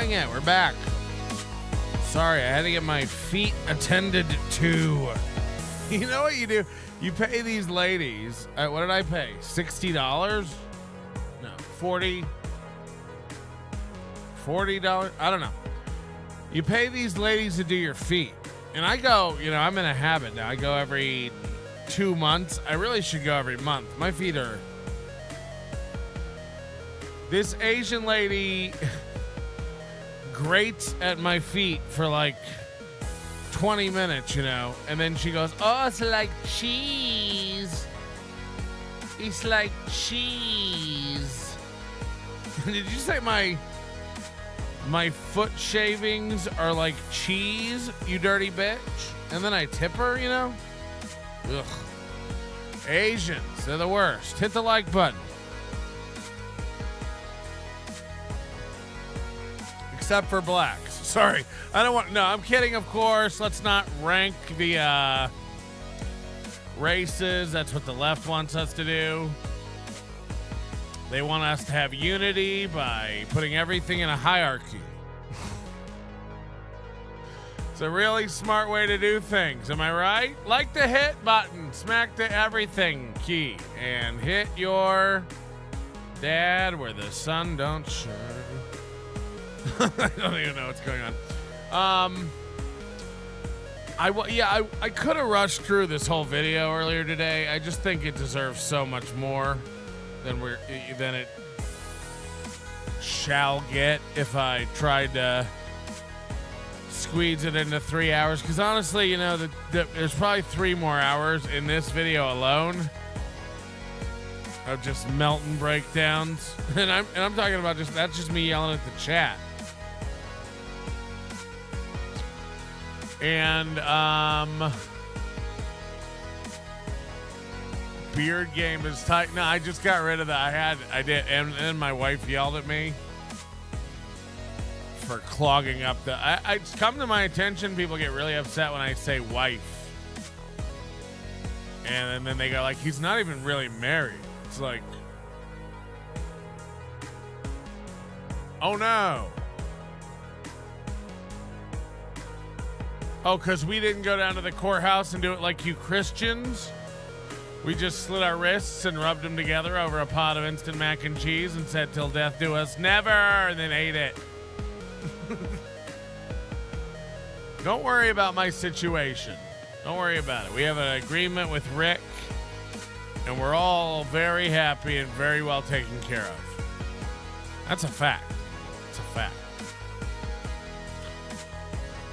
dang it, we're back. Sorry, I had to get my feet attended to. You know what you do? You pay these ladies, what did I pay? $60? No, $40? I don't know. You pay these ladies to do your feet. And I go, I'm in a habit now. I go every 2 months. I really should go every month. My feet are... This Asian lady grates at my feet for like 20 minutes, and then she goes, oh, it's like cheese. It's like cheese. Did you say my foot shavings are like cheese, you dirty bitch? And then I tip her, Ugh. Asians, they're the worst. Hit the like button. Except for blacks. Sorry. I'm kidding, of course. Let's not rank the races. That's what the left wants us to do. They want us to have unity by putting everything in a hierarchy. It's a really smart way to do things. Am I right? Like the hit button. Smack the everything key. And hit your dad where the sun don't shine. I don't even know what's going on. I could have rushed through this whole video earlier today. I just think it deserves so much more than it shall get if I tried to squeeze it into 3 hours. Because honestly, there's probably 3 more hours in this video alone of just melting breakdowns, and I'm talking about that's just me yelling at the chat. And beard game is tight. No, I just got rid of that. I did, and my wife yelled at me for clogging up the. It's come to my attention. People get really upset when I say wife, and then they go like, "He's not even really married." It's like, oh no. Oh, because we didn't go down to the courthouse and do it like you Christians. We just slit our wrists and rubbed them together over a pot of instant mac and cheese and said, till death do us never, and then ate it. Don't worry about my situation. Don't worry about it. We have an agreement with Rick, and we're all very happy and very well taken care of. That's a fact. It's a fact.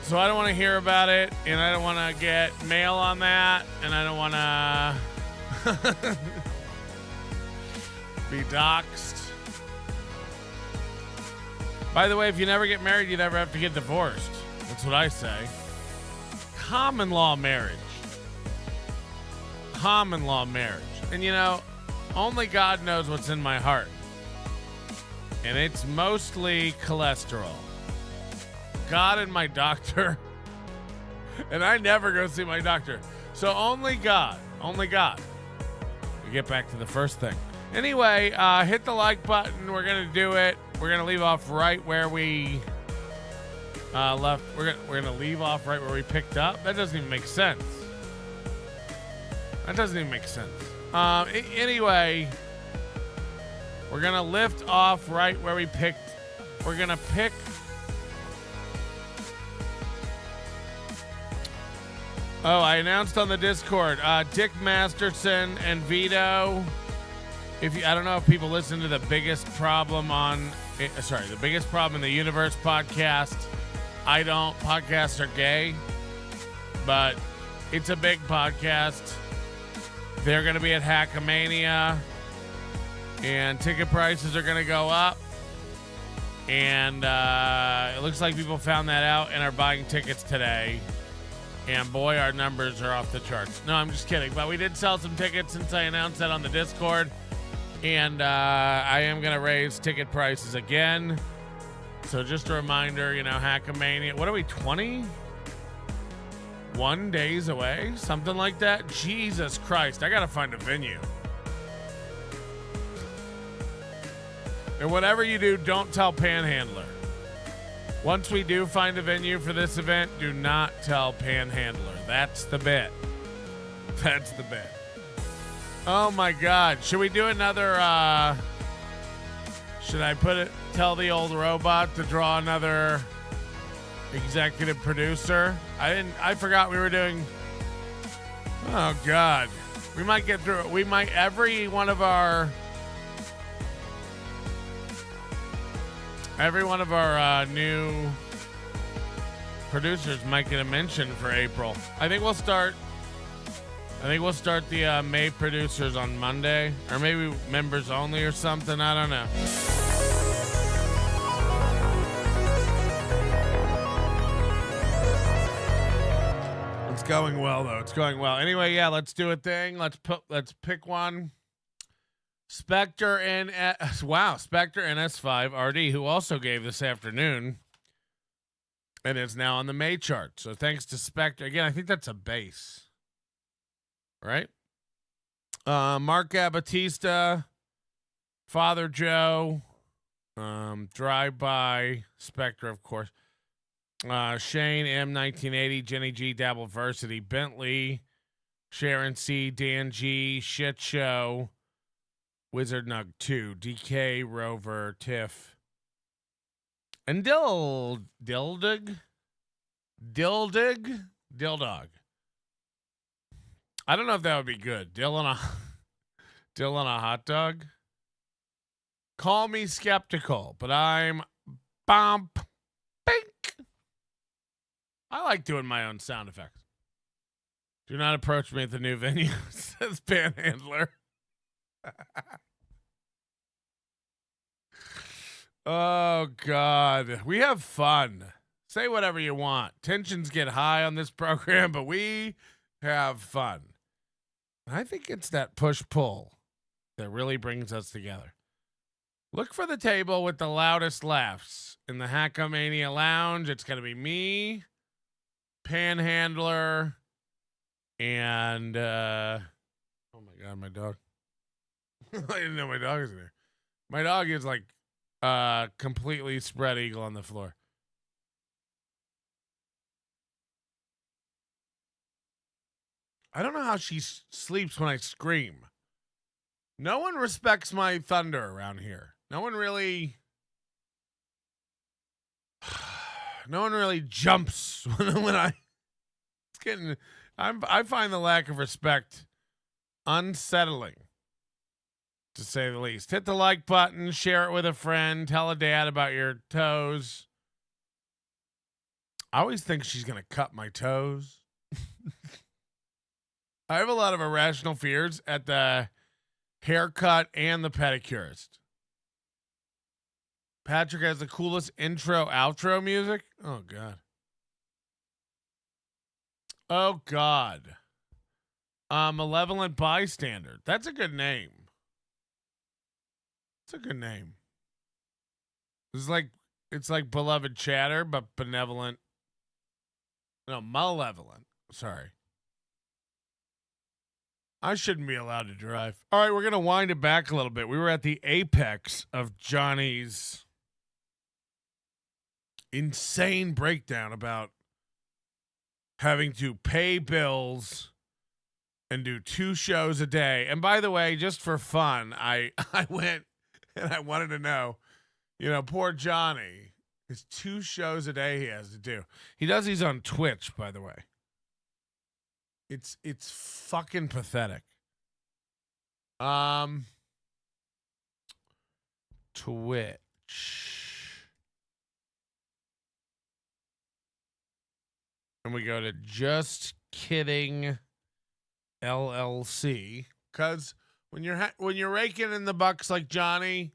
So I don't want to hear about it, and I don't want to get mail on that, and I don't want to be doxxed. By the way, if you never get married, you never have to get divorced. That's what I say. Common law marriage. Common law marriage. And only God knows what's in my heart. And it's mostly cholesterol. God and my doctor. And I never go see my doctor. So only God. Only God. We get back to the first thing. Anyway, hit the like button. We're going to do it. We're going to leave off right where we left. We're going to leave off right where we picked up. That doesn't even make sense. That doesn't even make sense. Anyway, we're going to lift off right where we picked. We're going to pick. Oh, I announced on the Discord, Dick Masterson and Vito. I don't know if people listen to the biggest problem the biggest problem in the universe podcast. I don't. Podcasts are gay, but it's a big podcast. They're going to be at Hackamania, and ticket prices are going to go up. And it looks like people found that out and are buying tickets today. And boy, our numbers are off the charts. No, I'm just kidding. But we did sell some tickets since I announced that on the Discord. And I am going to raise ticket prices again. So just a reminder, Hackamania. What are we, 21 days away? Something like that? Jesus Christ. I got to find a venue. And whatever you do, don't tell Panhandler. Once we do find a venue for this event, do not tell Panhandler. That's the bit. That's the bit. Oh my God. Should we do another, should I tell the old robot to draw another executive producer? I forgot we were doing, oh God. We might get through it. We might, every one of our new producers might get a mention for April. I think we'll start the May producers on Monday, or maybe members only or something. I don't know. It's going well though. It's going well. Anyway, yeah, let's do a thing. Let's pick one. Spectre NS5 RD, who also gave this afternoon and is now on the May chart. So thanks to Spectre. Again, I think that's a bass, right? Mark Abatista, Father Joe, Drive-By, Spectre, of course. Shane M1980, Jenny G, Dabbleversity, Bentley, Sharon C, Dan G, Shit Show, Wizard Nug 2, DK, Rover, Tiff, and Dildog. I don't know if that would be good. Dill on a hot dog. Call me skeptical, but I'm bump pink. I like doing my own sound effects. Do not approach me at the new venue, says Panhandler. Oh God, we have fun. Say whatever you want. Tensions get high on this program, but we have fun. I think it's that push-pull that really brings us together. Look for the table with the loudest laughs in the Hackomania Lounge. It's going to be me, Panhandler, and oh my God, my dog. I didn't know my dog was in there. My dog is like completely spread eagle on the floor. I don't know how she sleeps when I scream. No one respects my thunder around here. No one really jumps when I. It's getting. I find the lack of respect unsettling, to say the least. Hit the like button, share it with a friend, tell a dad about your toes. I always think she's gonna cut my toes. I have a lot of irrational fears at the haircut and the pedicurist. Patrick has the coolest intro outro music. Oh God. Oh God. Malevolent Bystander. That's a good name. It's a good name. It's like beloved chatter, but benevolent. No, malevolent. Sorry. I shouldn't be allowed to drive. All right, we're going to wind it back a little bit. We were at the apex of Johnny's insane breakdown about having to pay bills and do 2 shows a day. And by the way, just for fun, I went and I wanted to know, poor Johnny, his 2 shows a day he has to do. He does these on Twitch, by the way. It's fucking pathetic. Twitch. And we go to Just Kidding LLC, cuz when you're raking in the bucks like Johnny,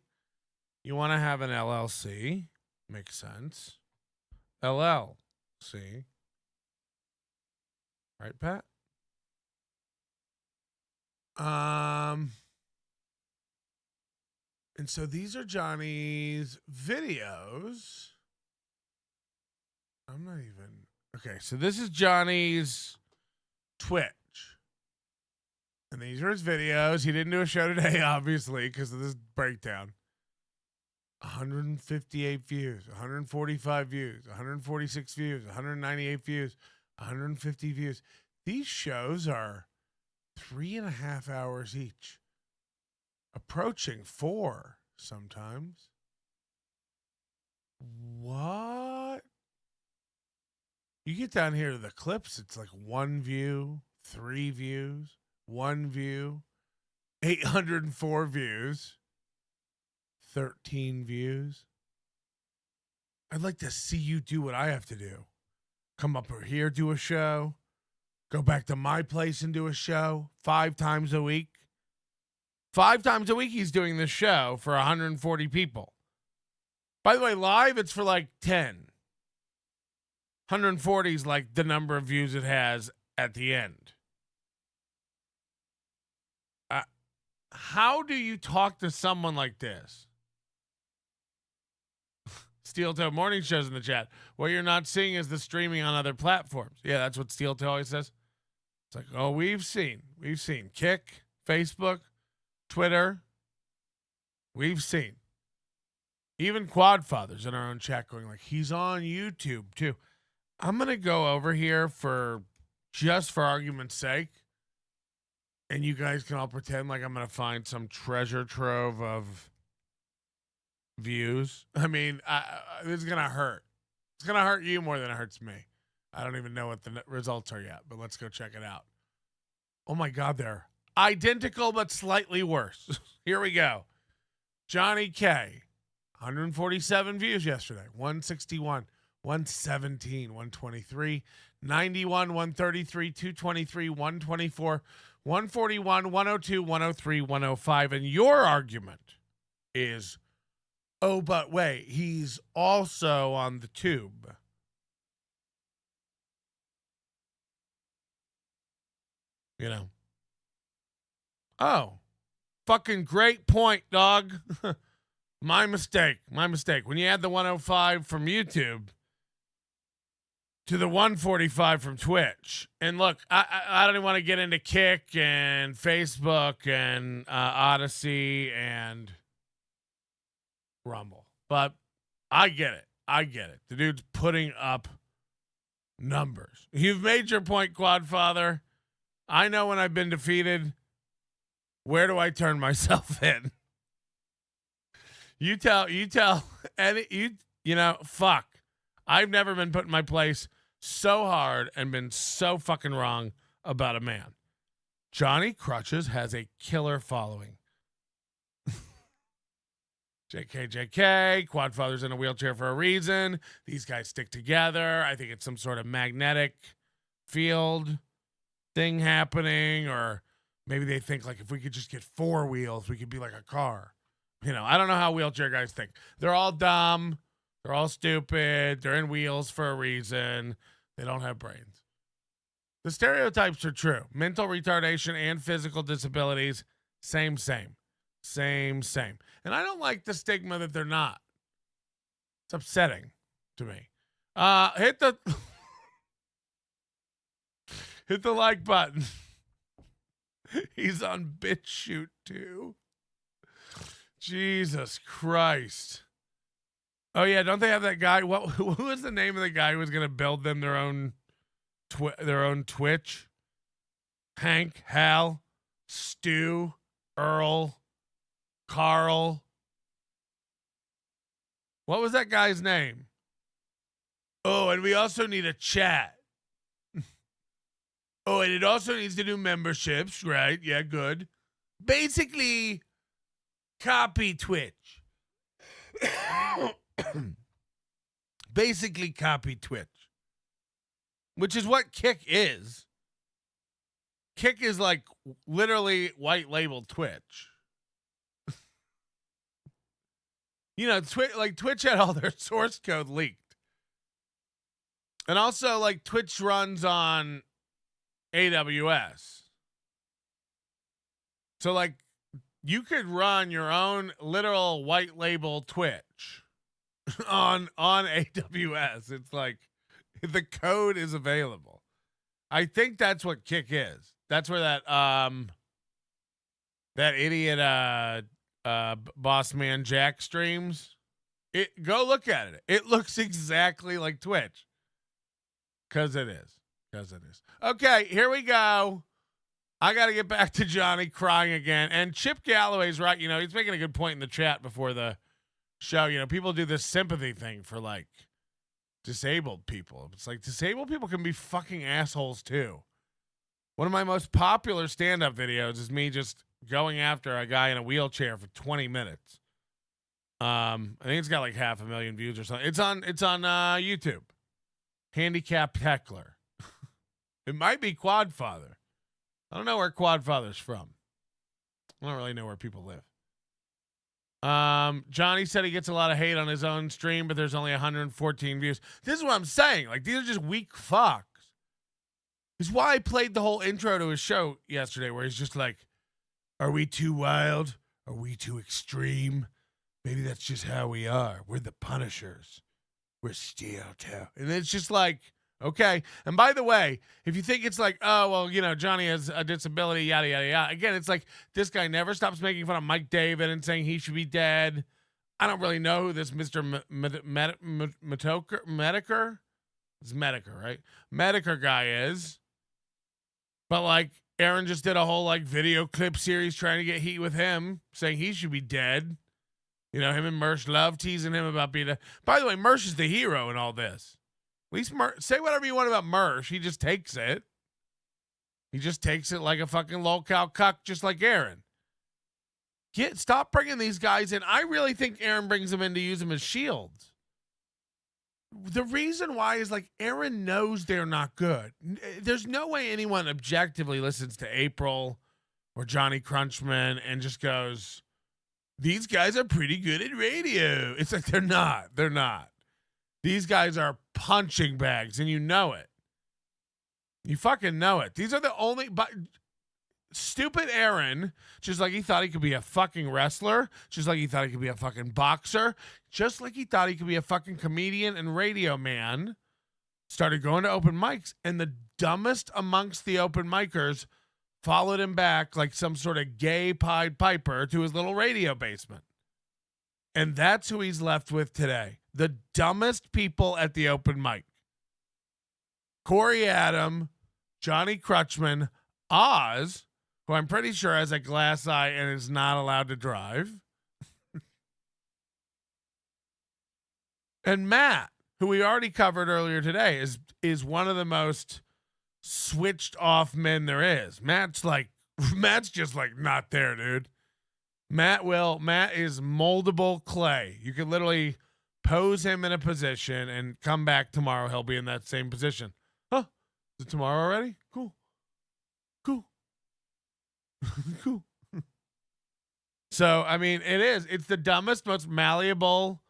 you want to have an LLC. Makes sense. LLC. Right, Pat? And so these are Johnny's videos. I'm not even okay. So this is Johnny's Twitch, and these are his videos. He didn't do a show today, obviously, because of this breakdown. 158 views, 145 views, 146 views, 198 views, 150 views. These shows are 3.5 hours each, approaching 4 sometimes. What? You get down here to the clips, it's like 1 view, 3 views, 1 view, 804 views, 13 views. I'd like to see you do what I have to do. Come up over here, do a show. Go back to my place and do a show 5 times a week. 5 times a week he's doing this show for 140 people. By the way, live it's for like 10. 140 is like the number of views it has at the end. How do you talk to someone like this? Steel Toe Morning Show's in the chat. What you're not seeing is the streaming on other platforms. Yeah, that's what Steel Toe always says. It's like, oh, we've seen Kick, Facebook, Twitter. We've seen. Even Quadfathers in our own chat going like, he's on YouTube too. I'm going to go over here for argument's sake. And you guys can all pretend like I'm going to find some treasure trove of views. I mean, this is going to hurt. It's going to hurt you more than it hurts me. I don't even know what the results are yet, but let's go check it out. Oh my God, they're identical but slightly worse. Here we go. Johnny K, 147 views yesterday. 161, 117, 123, 91, 133, 223, 124, 141, 102, 103, 105. And your argument is, oh, but wait, he's also on the tube. You know. Oh, fucking great point, dog. My mistake. When you add the 105 from YouTube to the 145 from Twitch. And look, I don't even want to get into Kick and Facebook and Odyssey and Rumble. But I get it. The dude's putting up numbers. You've made your point, Quadfather. I know when I've been defeated, where do I turn myself in? You tell, and you know, fuck. I've never been put in my place so hard and been so fucking wrong about a man. Johnny Crutches has a killer following. JK, Quadfather's in a wheelchair for a reason. These guys stick together. I think it's some sort of magnetic field thing happening, or maybe they think like if we could just get 4 wheels, we could be like a car. You know, I don't know how wheelchair guys think. They're all dumb. They're all stupid. They're in wheels for a reason. They don't have brains. The stereotypes are true. Mental retardation and physical disabilities, same. And I don't like the stigma that they're not. It's upsetting to me. Hit the hit the like button. He's on BitChute too. Jesus Christ. Oh yeah, don't they have that guy? Who was the name of the guy who was going to build them their own Twitch? Hank, Hal, Stu, Earl, Carl. What was that guy's name? Oh, and we also need a chat. Oh, and it also needs to do memberships, right? Yeah, good. Basically, copy Twitch. Basically, copy Twitch. Which is what Kick is. Kick is like literally white labeled Twitch. You know, Twitch had all their source code leaked. And also, like, Twitch runs on AWS. So, like, you could run your own literal white label Twitch on AWS. It's like the code is available. I think that's what Kick is. That's where that idiot Boss Man Jack streams. Go look at it. It looks exactly like Twitch. Because it is. Okay, here we go. I got to get back to Johnny crying again. And Chip Galloway's right. You know, he's making a good point in the chat before the show. You know, people do this sympathy thing for, like, disabled people. It's like disabled people can be fucking assholes, too. One of my most popular stand-up videos is me just going after a guy in a wheelchair for 20 minutes. I think it's got like 500,000 views or something. It's on YouTube. Handicapped Heckler. It might be Quadfather. I don't know where Quadfather's from. I don't really know where people live. Johnny said he gets a lot of hate on his own stream, but there's only 114 views. This is what I'm saying. Like, these are just weak fucks. This is why I played the whole intro to his show yesterday, where he's just like, are we too wild? Are we too extreme? Maybe that's just how we are. We're the Punishers. We're steel toe. And it's just like, okay. And by the way, if you think it's like, oh, well, you know, Johnny has a disability, yada, yada, yada. Again, it's like this guy never stops making fun of Mike David and saying he should be dead. I don't really know who this Mr. Mediker? It's Mediker, right? Mediker guy is. But, like, Aaron just did a whole, like, video clip series trying to get heat with him, saying he should be dead. You know, him and Mersh love teasing him about being a... By the way, Mersh is the hero in all this. At least say whatever you want about Mersh. He just takes it. He just takes it like a fucking lolcow cuck, just like Aaron. Stop bringing these guys in. I really think Aaron brings them in to use them as shields. The reason why is, like, Aaron knows they're not good. There's no way anyone objectively listens to April or Johnny Krunchman and just goes, these guys are pretty good at radio. It's like, they're not. They're not. These guys are punching bags, and you know it. You fucking know it. These are the only... Stupid Aaron, just like he thought he could be a fucking wrestler, just like he thought he could be a fucking boxer, just like he thought he could be a fucking comedian and radio man, started going to open mics, and the dumbest amongst the open micers followed him back like some sort of gay Pied Piper to his little radio basement. And that's who he's left with today. The dumbest people at the open mic. Corey Adam, Johnny Krutchman, Oz, who I'm pretty sure has a glass eye and is not allowed to drive. And Matt, who we already covered earlier today, is one of the most switched off men there is. Matt's just like not there, dude. Matt is moldable clay. You can literally pose him in a position and come back tomorrow. He'll be in that same position. Huh? Is it tomorrow already? Cool. Cool. So, I mean, it's the dumbest, most malleable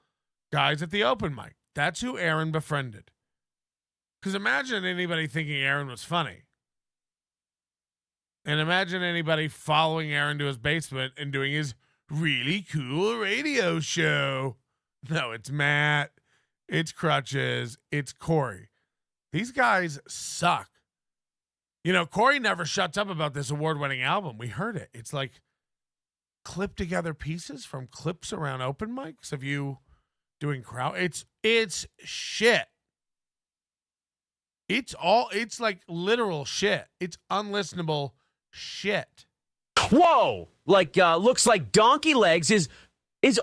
guys at the open mic. That's who Aaron befriended. Because imagine anybody thinking Aaron was funny. And imagine anybody following Aaron to his basement and doing his really cool radio show. No, it's Matt. It's Crutches. It's Corey. These guys suck. You know, Corey never shuts up about this award-winning album. We heard it. It's like clipped together pieces from clips around open mics of you doing crowd. It's shit. It's like literal shit. It's unlistenable shit. Whoa! Looks like Donkey Legs is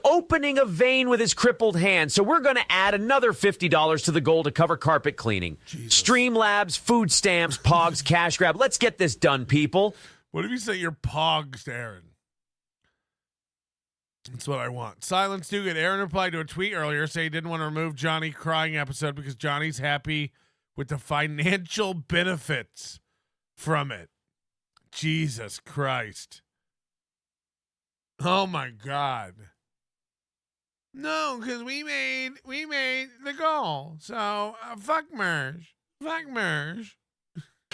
opening a vein with his crippled hand. So we're going to add another $50 to the goal to cover carpet cleaning. Jesus. Streamlabs, food stamps, Pogs, cash grab. Let's get this done, people. What if you say you're Pogs, Aaron? That's what I want. Silence Dugan. Aaron replied to a tweet earlier saying he didn't want to remove Johnny crying episode because Johnny's happy with the financial benefits from it. Jesus Christ. Oh my God. No, because we made the goal. So fuck Mersh. Fuck Mersh.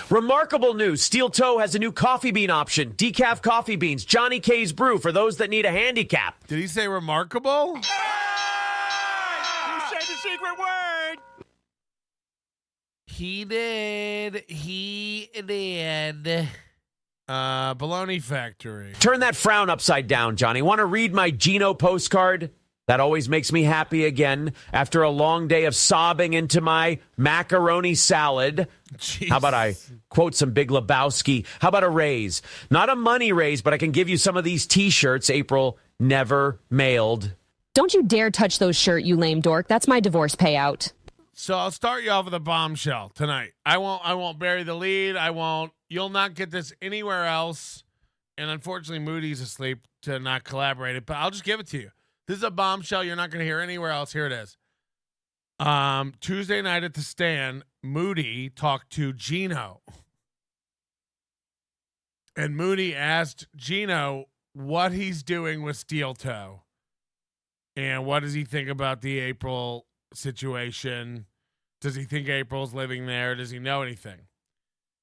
Remarkable news. Steel Toe has a new coffee bean option. Decaf coffee beans. Johnny K's Brew for those that need a handicap. Did he say remarkable? You said the secret word. He did. Baloney Factory. Turn that frown upside down, Johnny. Want to read my Gino postcard? That always makes me happy again after a long day of sobbing into my macaroni salad. Jeez. How about I quote some Big Lebowski? How about a raise? Not a money raise, but I can give you some of these T-shirts April never mailed. Don't you dare touch those shirt, you lame dork. That's my divorce payout. So I'll start you off with a bombshell tonight. I won't bury the lead. You'll not get this anywhere else. And unfortunately, Moody's asleep to not collaborate it, but I'll just give it to you. This is a bombshell you're not going to hear anywhere else. Here it is. Tuesday night at the Stand, Moody talked to Gino. And Moody asked Gino what he's doing with Steel Toe. And what does he think about the April situation? Does he think April's living there? Does he know anything?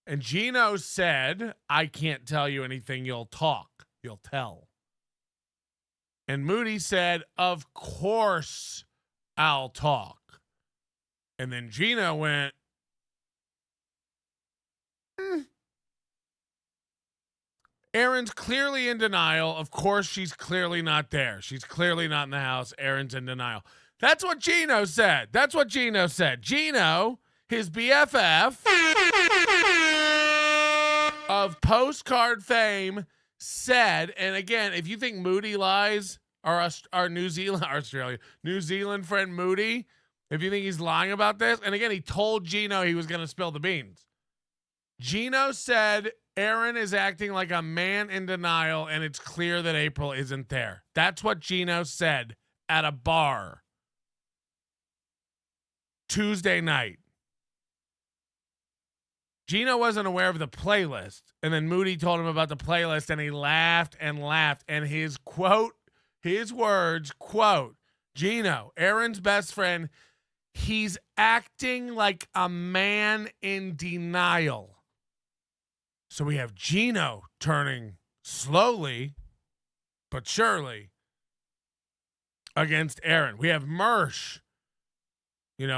And Gino said, I can't tell you anything. You'll tell. And Moody said, of course I'll talk. And then Gino went, Aaron's clearly in denial. Of course she's clearly not there. She's clearly not in the house. Aaron's in denial. That's what Gino said. Gino, his BFF of postcard fame, said, and again, if you think Moody lies, our New Zealand friend Moody, if you think he's lying about this, and again, he told Gino he was going to spill the beans. Gino said Aaron is acting like a man in denial, and it's clear that April isn't there. That's what Gino said at a bar Tuesday night. Gino wasn't aware of the playlist, and then Moody told him about the playlist, and he laughed and laughed, and his words, Gino, Aaron's best friend, he's acting like a man in denial. So we have Gino turning slowly but surely against Aaron. We have Mersh,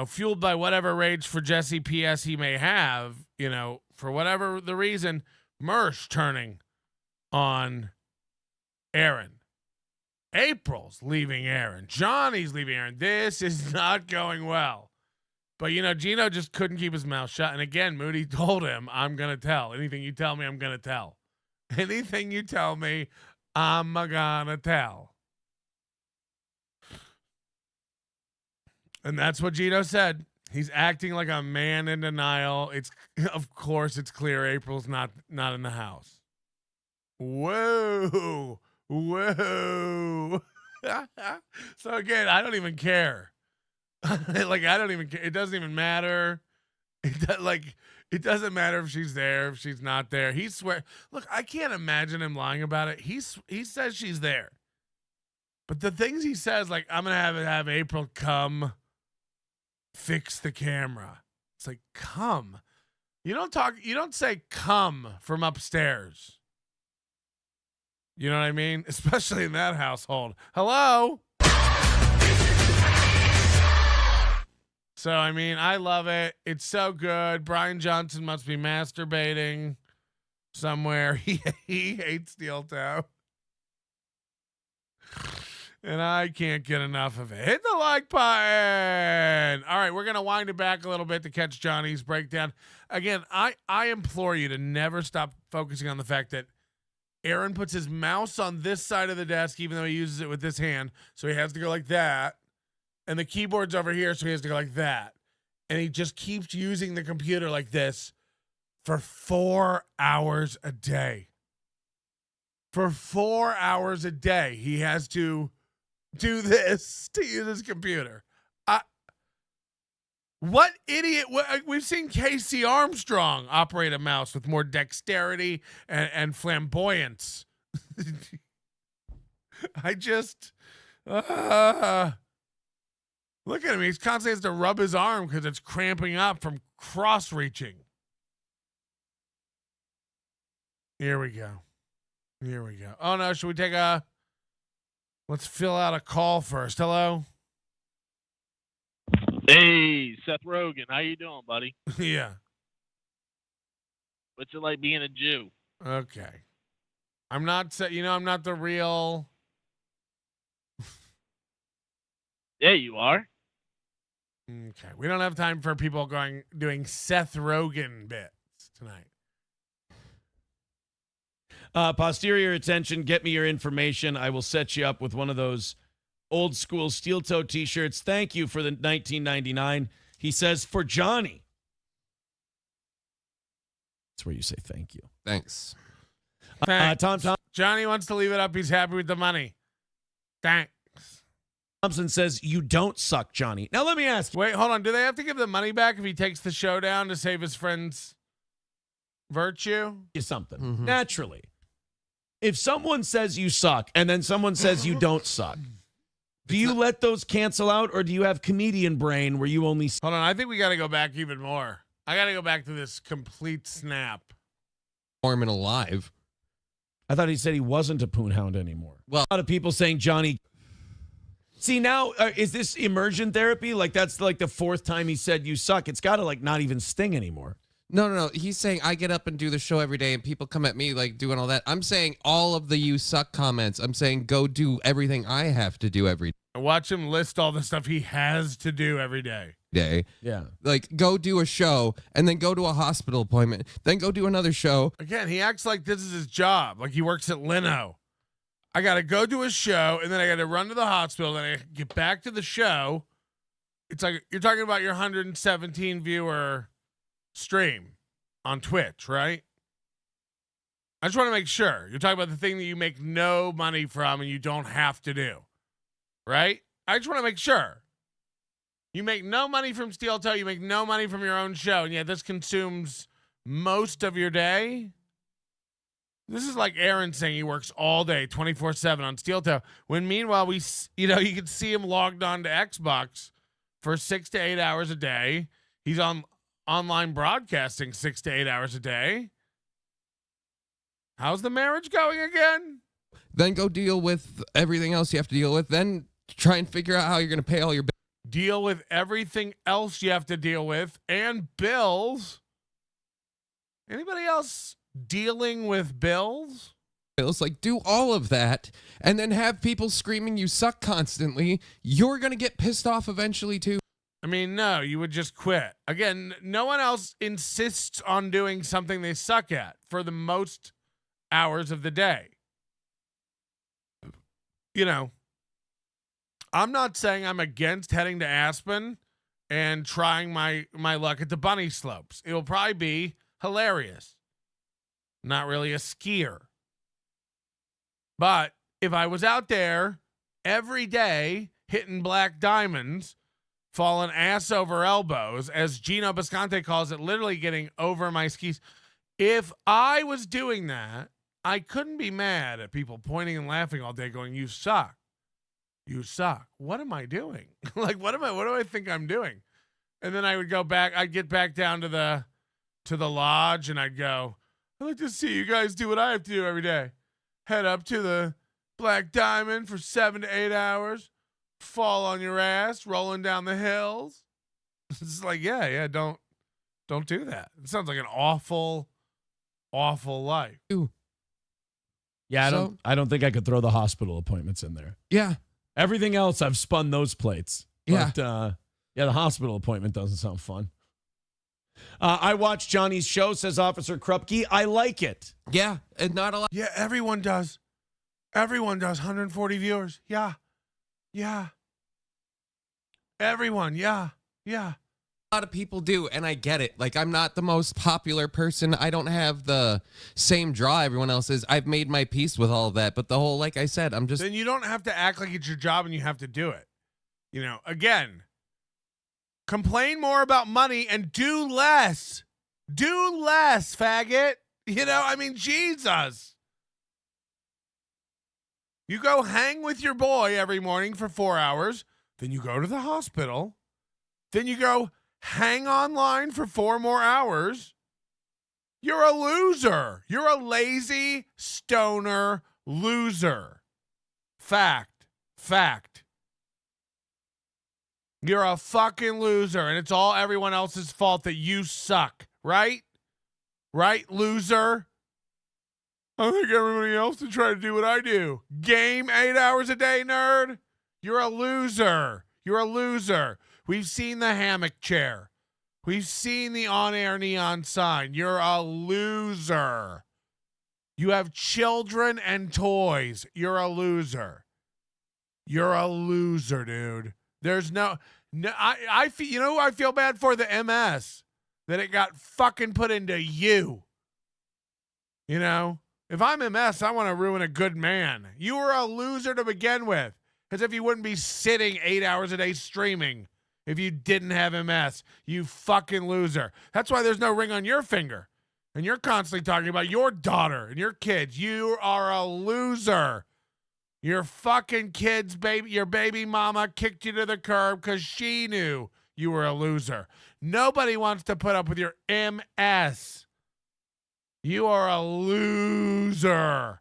fueled by whatever rage for Jesse PS he may have, for whatever the reason, Mersh turning on Aaron. April's leaving Aaron. Johnny's leaving Aaron. This is not going well. But, Gino just couldn't keep his mouth shut. And again, Moody told him, I'm going to tell. Anything you tell me, I'm going to tell. Anything you tell me, I'm going to tell. And that's what Gino said. He's acting like a man in denial. Of course, it's clear April's not in the house. Whoa. So again, I don't even care. I don't even care. It doesn't even matter. It doesn't matter if she's there, if she's not there. He swear. Look, I can't imagine him lying about it. He says she's there, but the things he says, like, I'm gonna have April come fix the camera. It's like, come. You don't say come from upstairs. You know what I mean? Especially in that household. Hello? So, I love it. It's so good. Brian Johnson must be masturbating somewhere. He hates Steel Toe. And I can't get enough of it. Hit the like button. All right, we're going to wind it back a little bit to catch Johnny's breakdown. Again, I implore you to never stop focusing on the fact that Aaron puts his mouse on this side of the desk, even though he uses it with this hand. So he has to go like that. And the keyboard's over here, so he has to go like that. And he just keeps using the computer like this for 4 hours a day. For 4 hours a day, he has to do this to use his computer. What idiot? We've seen Casey Armstrong operate a mouse with more dexterity and flamboyance. Look at him. He's constantly has to rub his arm because it's cramping up from cross-reaching. Here we go. Oh, no. Should we take let's fill out a call first. Hello? Hey, Seth Rogen. How you doing, buddy? Yeah. What's it like being a Jew? Okay. I'm not the real... There you are. Okay. We don't have time for people doing Seth Rogen bits tonight. Posterior attention, get me your information. I will set you up with one of those old school steel toe t-shirts. Thank you for the 1999. He says, for Johnny. That's where you say thank you. Thanks. Thanks. Johnny wants to leave it up. He's happy with the money. Thanks. Thompson says, you don't suck, Johnny. Now, let me ask you. Wait, hold on. Do they have to give the money back if he takes the show down to save his friend's virtue? Something. Mm-hmm. Naturally. If someone says you suck and then someone says you don't suck, do you let those cancel out, or do you have comedian brain where you only... Hold on. I think we got to go back even more. I got to go back to this complete snap. Mormon alive. I thought he said he wasn't a poonhound anymore. Well, a lot of people saying Johnny... See, now, is this immersion therapy? Like, that's like the fourth time he said you suck. It's got to, like, not even sting anymore. No. He's saying I get up and do the show every day and people come at me like doing all that. I'm saying all of the you suck comments. I'm saying go do everything I have to do every Watch him list all the stuff he has to do every day. Yeah. Like, go do a show and then go to a hospital appointment. Then go do another show. Again, he acts like this is his job. Like he works at Lino. I got to go do a show, and then I got to run to the hospital, then I get back to the show. It's like you're talking about your 117 viewer stream on Twitch, right? I just want to make sure. You're talking about the thing that you make no money from and you don't have to do, right? I just want to make sure. You make no money from Steel Toe. You make no money from your own show, and yet this consumes most of your day. This is like Aaron saying he works all day, 24/7 on Steel Toe. When meanwhile, you can see him logged on to Xbox for 6 to 8 hours a day. He's on online broadcasting 6 to 8 hours a day. How's the marriage going again? Then go deal with everything else you have to deal with. Then try and figure out how you're going to pay all your bills. Deal with everything else you have to deal with and bills. Anybody else dealing with bills? Like, do all of that and then have people screaming you suck constantly. You're going to get pissed off eventually too. I mean, no, you would just quit. Again, no one else insists on doing something they suck at for the most hours of the day. You know, I'm not saying I'm against heading to Aspen and trying my luck at the bunny slopes. It'll probably be hilarious. Not really a skier. But if I was out there every day hitting black diamonds, falling ass over elbows, as Gino Bisconte calls it, literally getting over my skis. If I was doing that, I couldn't be mad at people pointing and laughing all day going, you suck. You suck. What am I doing? Like, what do I think I'm doing? And then I would go back, I'd get back down to the lodge and I'd go, I'd like to see you guys do what I have to do every day. Head up to the Black Diamond for 7 to 8 hours. Fall on your ass, rolling down the hills. It's like, yeah, don't do that. It sounds like an awful, awful life. Ooh. Yeah, I don't think I could throw the hospital appointments in there. Yeah. Everything else, I've spun those plates. Yeah. But, the hospital appointment doesn't sound fun. I watched Johnny's show, says Officer Krupke. I like it. Yeah. And not a lot. Yeah, everyone does. Everyone does. 140 viewers. Yeah. Everyone. Yeah. A lot of people do, and I get it. Like, I'm not the most popular person. I don't have the same draw everyone else is. I've made my peace with all of that. But the whole, like I said, I'm just... Then you don't have to act like it's your job and you have to do it. You know, again, complain more about money and do less. Do less, faggot. You know, I mean, Jesus. You go hang with your boy every morning for 4 hours. Then you go to the hospital. Then you go hang online for 4 more hours. You're a loser. You're a lazy stoner loser. Fact. You're a fucking loser, and it's all everyone else's fault that you suck, right? Right, loser? I think everybody else should try to do what I do. Game 8 hours a day, nerd. You're a loser. You're a loser. We've seen the hammock chair. We've seen the on-air neon sign. You're a loser. You have children and toys. You're a loser. You're a loser, dude. There's no I feel, you know who I feel bad for? The MS. That it got fucking put into you. You know? If I'm MS, I want to ruin a good man. You were a loser to begin with. As if you wouldn't be sitting 8 hours a day streaming if you didn't have MS. You fucking loser. That's why there's no ring on your finger. And you're constantly talking about your daughter and your kids. You are a loser. Your fucking kids, your baby mama kicked you to the curb because she knew you were a loser. Nobody wants to put up with your MS. You are a loser.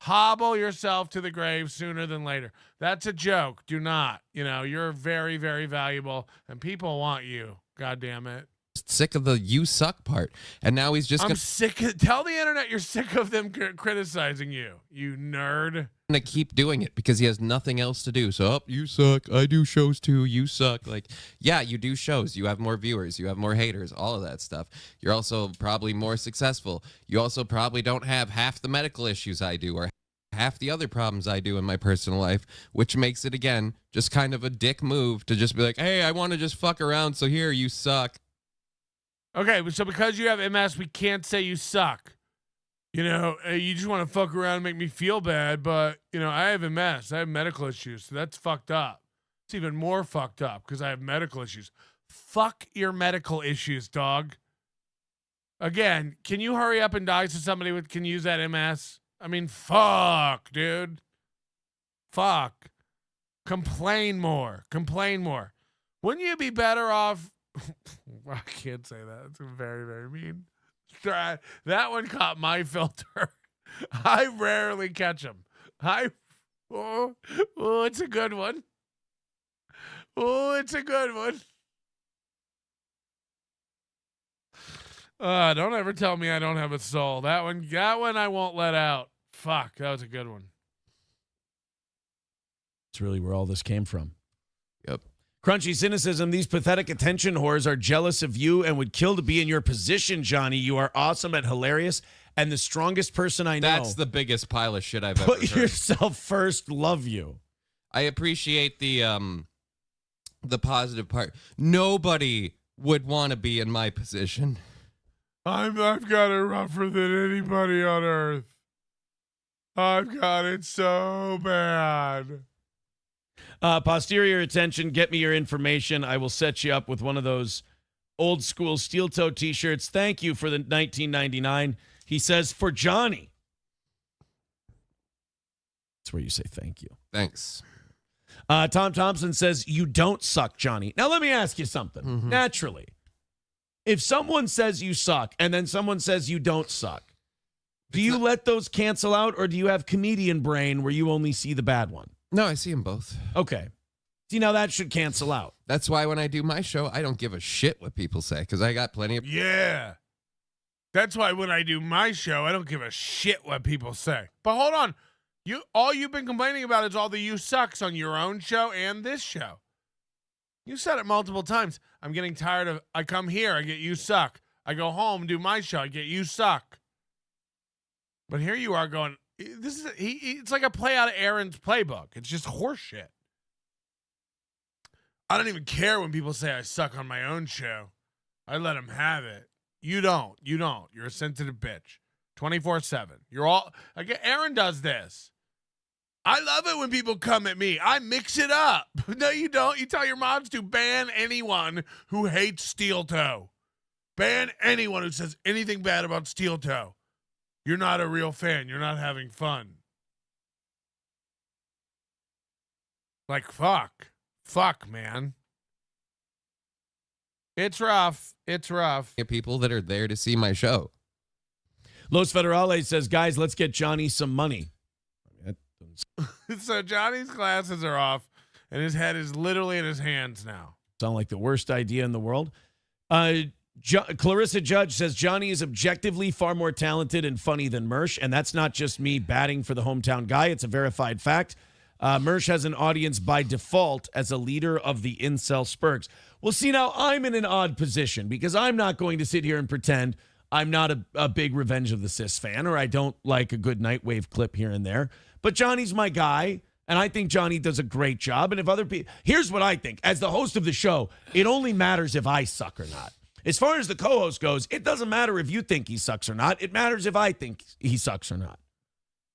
Hobble yourself to the grave sooner than later. That's a joke. Do not. You know, you're very, very valuable, and people want you. God damn it. Sick of the "you suck" part, and now he's just I'm sick. Tell the internet you're sick of them criticizing you, you nerd. gonna keep doing it because he has nothing else to do. So, you suck. I do shows too. You suck. Like, yeah, you do shows. You have more viewers. You have more haters. All of that stuff. You're also probably more successful. You also probably don't have half the medical issues I do, or half the other problems I do in my personal life, which makes it, again, just kind of a dick move to just be like, hey, I want to just fuck around, so here, you suck. Okay, so because you have MS, we can't say you suck. You know, you just want to fuck around and make me feel bad, but, you know, I have MS. I have medical issues, so that's fucked up. It's even more fucked up because I have medical issues. Fuck your medical issues, dog. Again, can you hurry up and die so somebody can use that MS? I mean, fuck, dude. Fuck. Complain more. Complain more. Wouldn't you be better off? I can't say that. It's very, very mean. That one caught my filter. I rarely catch them. Oh, it's a good one. Oh, it's a good one. Don't ever tell me I don't have a soul. That one I won't let out. Fuck, that was a good one. It's really where all this came from. Yep. Crunchy cynicism. These pathetic attention whores are jealous of you and would kill to be in your position, Johnny. You are awesome and hilarious and the strongest person I know. That's the biggest pile of shit I've ever heard. Put yourself first. Love you. I appreciate the positive part. Nobody would want to be in my position. I've got it rougher than anybody on earth. I've got it so bad. Posterior attention. Get me your information. I will set you up with one of those old school steel toe t-shirts. Thank you for the 1999. He says, for Johnny. That's where you say thank you. Thanks. Tom Thompson says, you don't suck, Johnny. Now, let me ask you something. Mm-hmm. Naturally, if someone says you suck and then someone says you don't suck, do you let those cancel out, or do you have comedian brain where you only see the bad one? No, I see them both. Okay. See, now that should cancel out. That's why when I do my show, I don't give a shit what people say, because I got plenty of... Yeah. That's why when I do my show, I don't give a shit what people say. But hold on. All you've been complaining about is all the you sucks on your own show and this show. You said it multiple times. I'm getting tired of... I come here, I get you suck. I go home, do my show, I get you suck. But here you are going... It's like a play out of Aaron's playbook. It's just horseshit. I don't even care when people say I suck on my own show. I let them have it. You don't. You're a sensitive bitch. 24/7. You're all... Again, Aaron does this. I love it when people come at me. I mix it up. No, you don't. You tell your moms to ban anyone who hates steel toe. Ban anyone who says anything bad about steel toe. You're not a real fan. You're not having fun. Like, fuck. Fuck, man. It's rough. It's rough. People that are there to see my show. Los Federales says, guys, let's get Johnny some money. So Johnny's glasses are off, and his head is literally in his hands now. Sound like the worst idea in the world. Clarissa Judge says Johnny is objectively far more talented and funny than Mersh, and that's not just me batting for the hometown guy. It's a verified fact. Mersh has an audience by default as a leader of the incel spurgs. Well, see, now I'm in an odd position because I'm not going to sit here and pretend I'm not a big Revenge of the Sis fan, or I don't like a good Nightwave clip here and there. But Johnny's my guy, and I think Johnny does a great job. And if other people, here's what I think. As the host of the show, it only matters if I suck or not. As far as the co-host goes, it doesn't matter if you think he sucks or not. It matters if I think he sucks or not.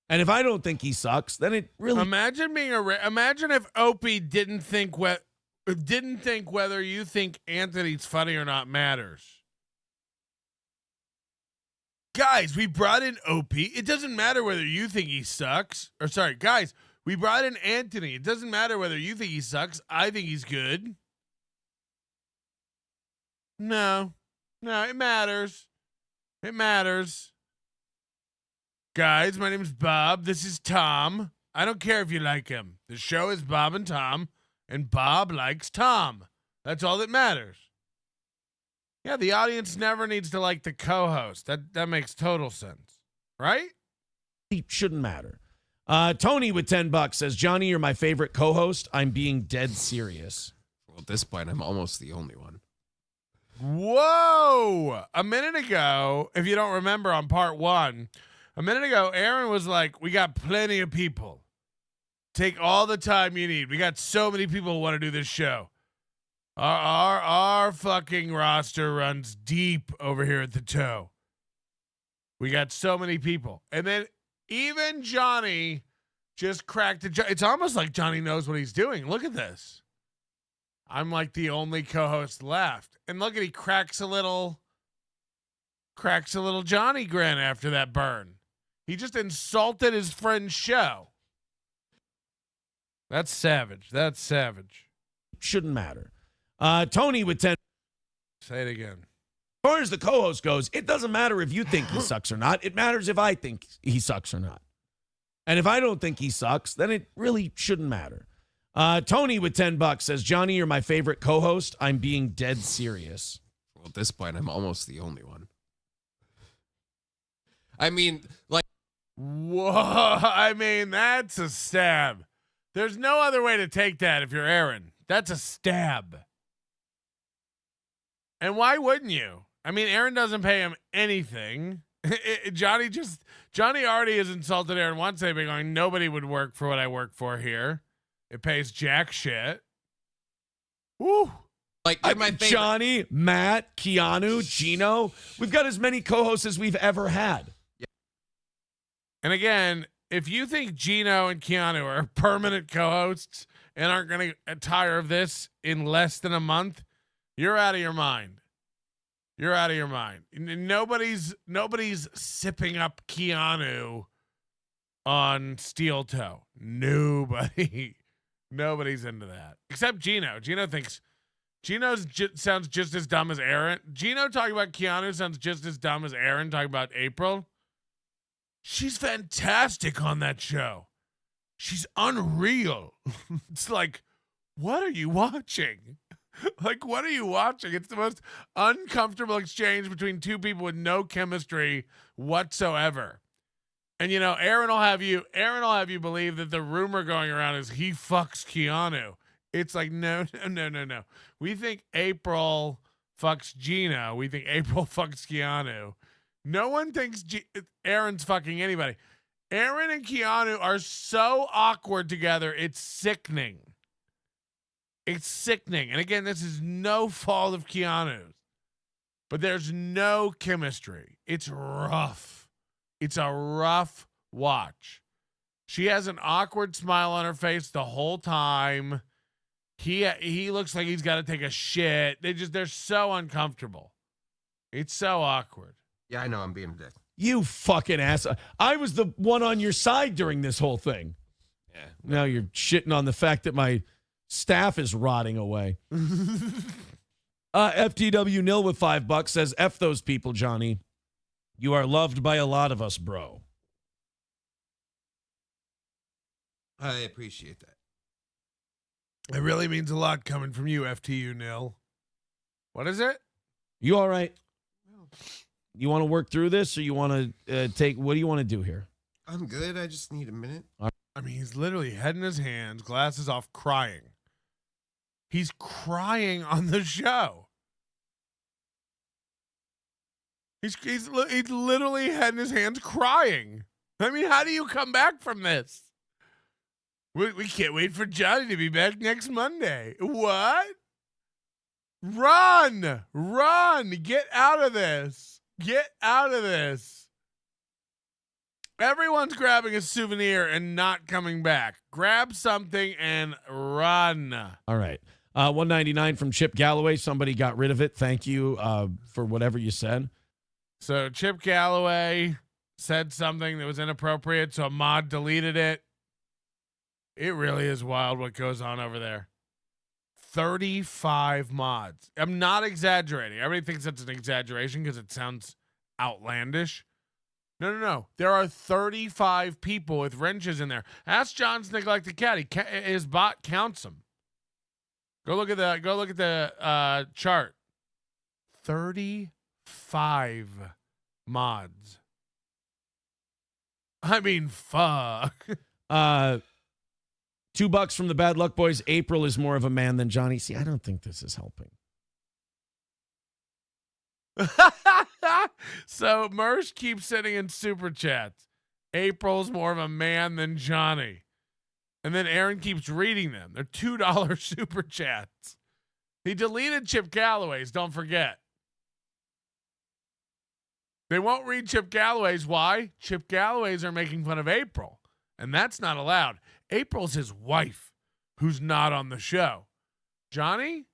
And if I don't think he sucks, then it really imagine if Opie didn't think whether you think Anthony's funny or not matters. Guys, we brought in Opie. It doesn't matter whether you think he sucks. Or sorry, guys, we brought in Anthony. It doesn't matter whether you think he sucks. I think he's good. No, it matters. It matters. Guys, my name's Bob. This is Tom. I don't care if you like him. The show is Bob and Tom, and Bob likes Tom. That's all that matters. Yeah, the audience never needs to like the co-host. That makes total sense, right? it shouldn't matter. Tony with $10 says, Johnny, you're my favorite co-host. I'm being dead serious. Well, at this point, I'm almost the only one. Whoa! A minute ago, if you don't remember on part one, a minute ago, Aaron was like, we got plenty of people. Take all the time you need. We got so many people who want to do this show. Our fucking roster runs deep over here at the toe. We got so many people. And then even Johnny just cracked it. It's almost like Johnny knows what he's doing. Look at this. I'm like the only co-host left. And look at, he cracks a little Johnny grin after that burn. He just insulted his friend's show. That's savage. That's savage. Shouldn't matter. Tony with 10. Say it again. As far as the co-host goes, it doesn't matter if you think he sucks or not. It matters if I think he sucks or not. And if I don't think he sucks, then it really shouldn't matter. Tony with $10 says, Johnny, you're my favorite co-host. I'm being dead serious. Well, at this point, I'm almost the only one. I mean, like, whoa, I mean, that's a stab. There's no other way to take that if you're Aaron. That's a stab. And why wouldn't you? I mean, Aaron doesn't pay him anything. Johnny already has insulted Aaron once. They've been going, nobody would work for what I work for here. It pays jack shit. Woo. like you're my favorite. Johnny, Matt, Keanu, Gino. We've got as many co-hosts as we've ever had. And again, if you think Gino and Keanu are permanent co-hosts and aren't going to tire of this in less than a month, you're out of your mind. You're out of your mind. Nobody's sipping up Keanu on steel toe. Nobody's into that except Gino. Gino thinks sounds just as dumb as Aaron. Gino talking about Keanu sounds just as dumb as Aaron talking about April. She's fantastic on that show. She's unreal. It's like, what are you watching? Like, what are you watching? It's the most uncomfortable exchange between two people with no chemistry whatsoever. And you know, Aaron will have you believe that the rumor going around is he fucks Keanu. It's like, no. We think April fucks Gino. We think April fucks Keanu. No one thinks Aaron's fucking anybody. Aaron and Keanu are so awkward together. It's sickening. It's sickening. And again, this is no fault of Keanu's, but there's no chemistry. It's rough. It's a rough watch. She has an awkward smile on her face the whole time. He looks like he's got to take a shit. They're so uncomfortable. It's so awkward. Yeah, I know I'm being a dick. You fucking ass. I was the one on your side during this whole thing. Yeah. Now you're shitting on the fact that my staff is rotting away. FTW Nil with $5 says, F those people, Johnny. You are loved by a lot of us, bro. I appreciate that. It really means a lot coming from you, FTU Nil. What is it? You all right? You want to work through this, or you want to take? What do you want to do here? I'm good. I just need a minute. I mean, he's literally head in his hands, glasses off, crying. He's crying on the show. He's literally head in his hands crying. I mean, how do you come back from this? We can't wait for Johnny to be back next Monday. What? Run! Get out of this. Get out of this. Everyone's grabbing a souvenir and not coming back. Grab something and run. All right. 199 from Chip Galloway. Somebody got rid of it. Thank you for whatever you said. So Chip Galloway said something that was inappropriate, so a mod deleted it. It really is wild what goes on over there. 35 mods. I'm not exaggerating. Everybody thinks that's an exaggeration because it sounds outlandish. No. There are 35 people with wrenches in there. Ask John's Neglected Cat. His bot counts them. Go look at the chart. 35 mods. I mean, fuck. $2 from the Bad Luck Boys. April is more of a man than Johnny. See, I don't think this is helping. So Mersh keeps sending in super chats. April's more of a man than Johnny. And then Aaron keeps reading them. They're $2 super chats. He deleted Chip Galloway's, don't forget. They won't read Chip Galloway's. Why? Chip Galloway's are making fun of April. And that's not allowed. April's his wife, who's not on the show. Johnny's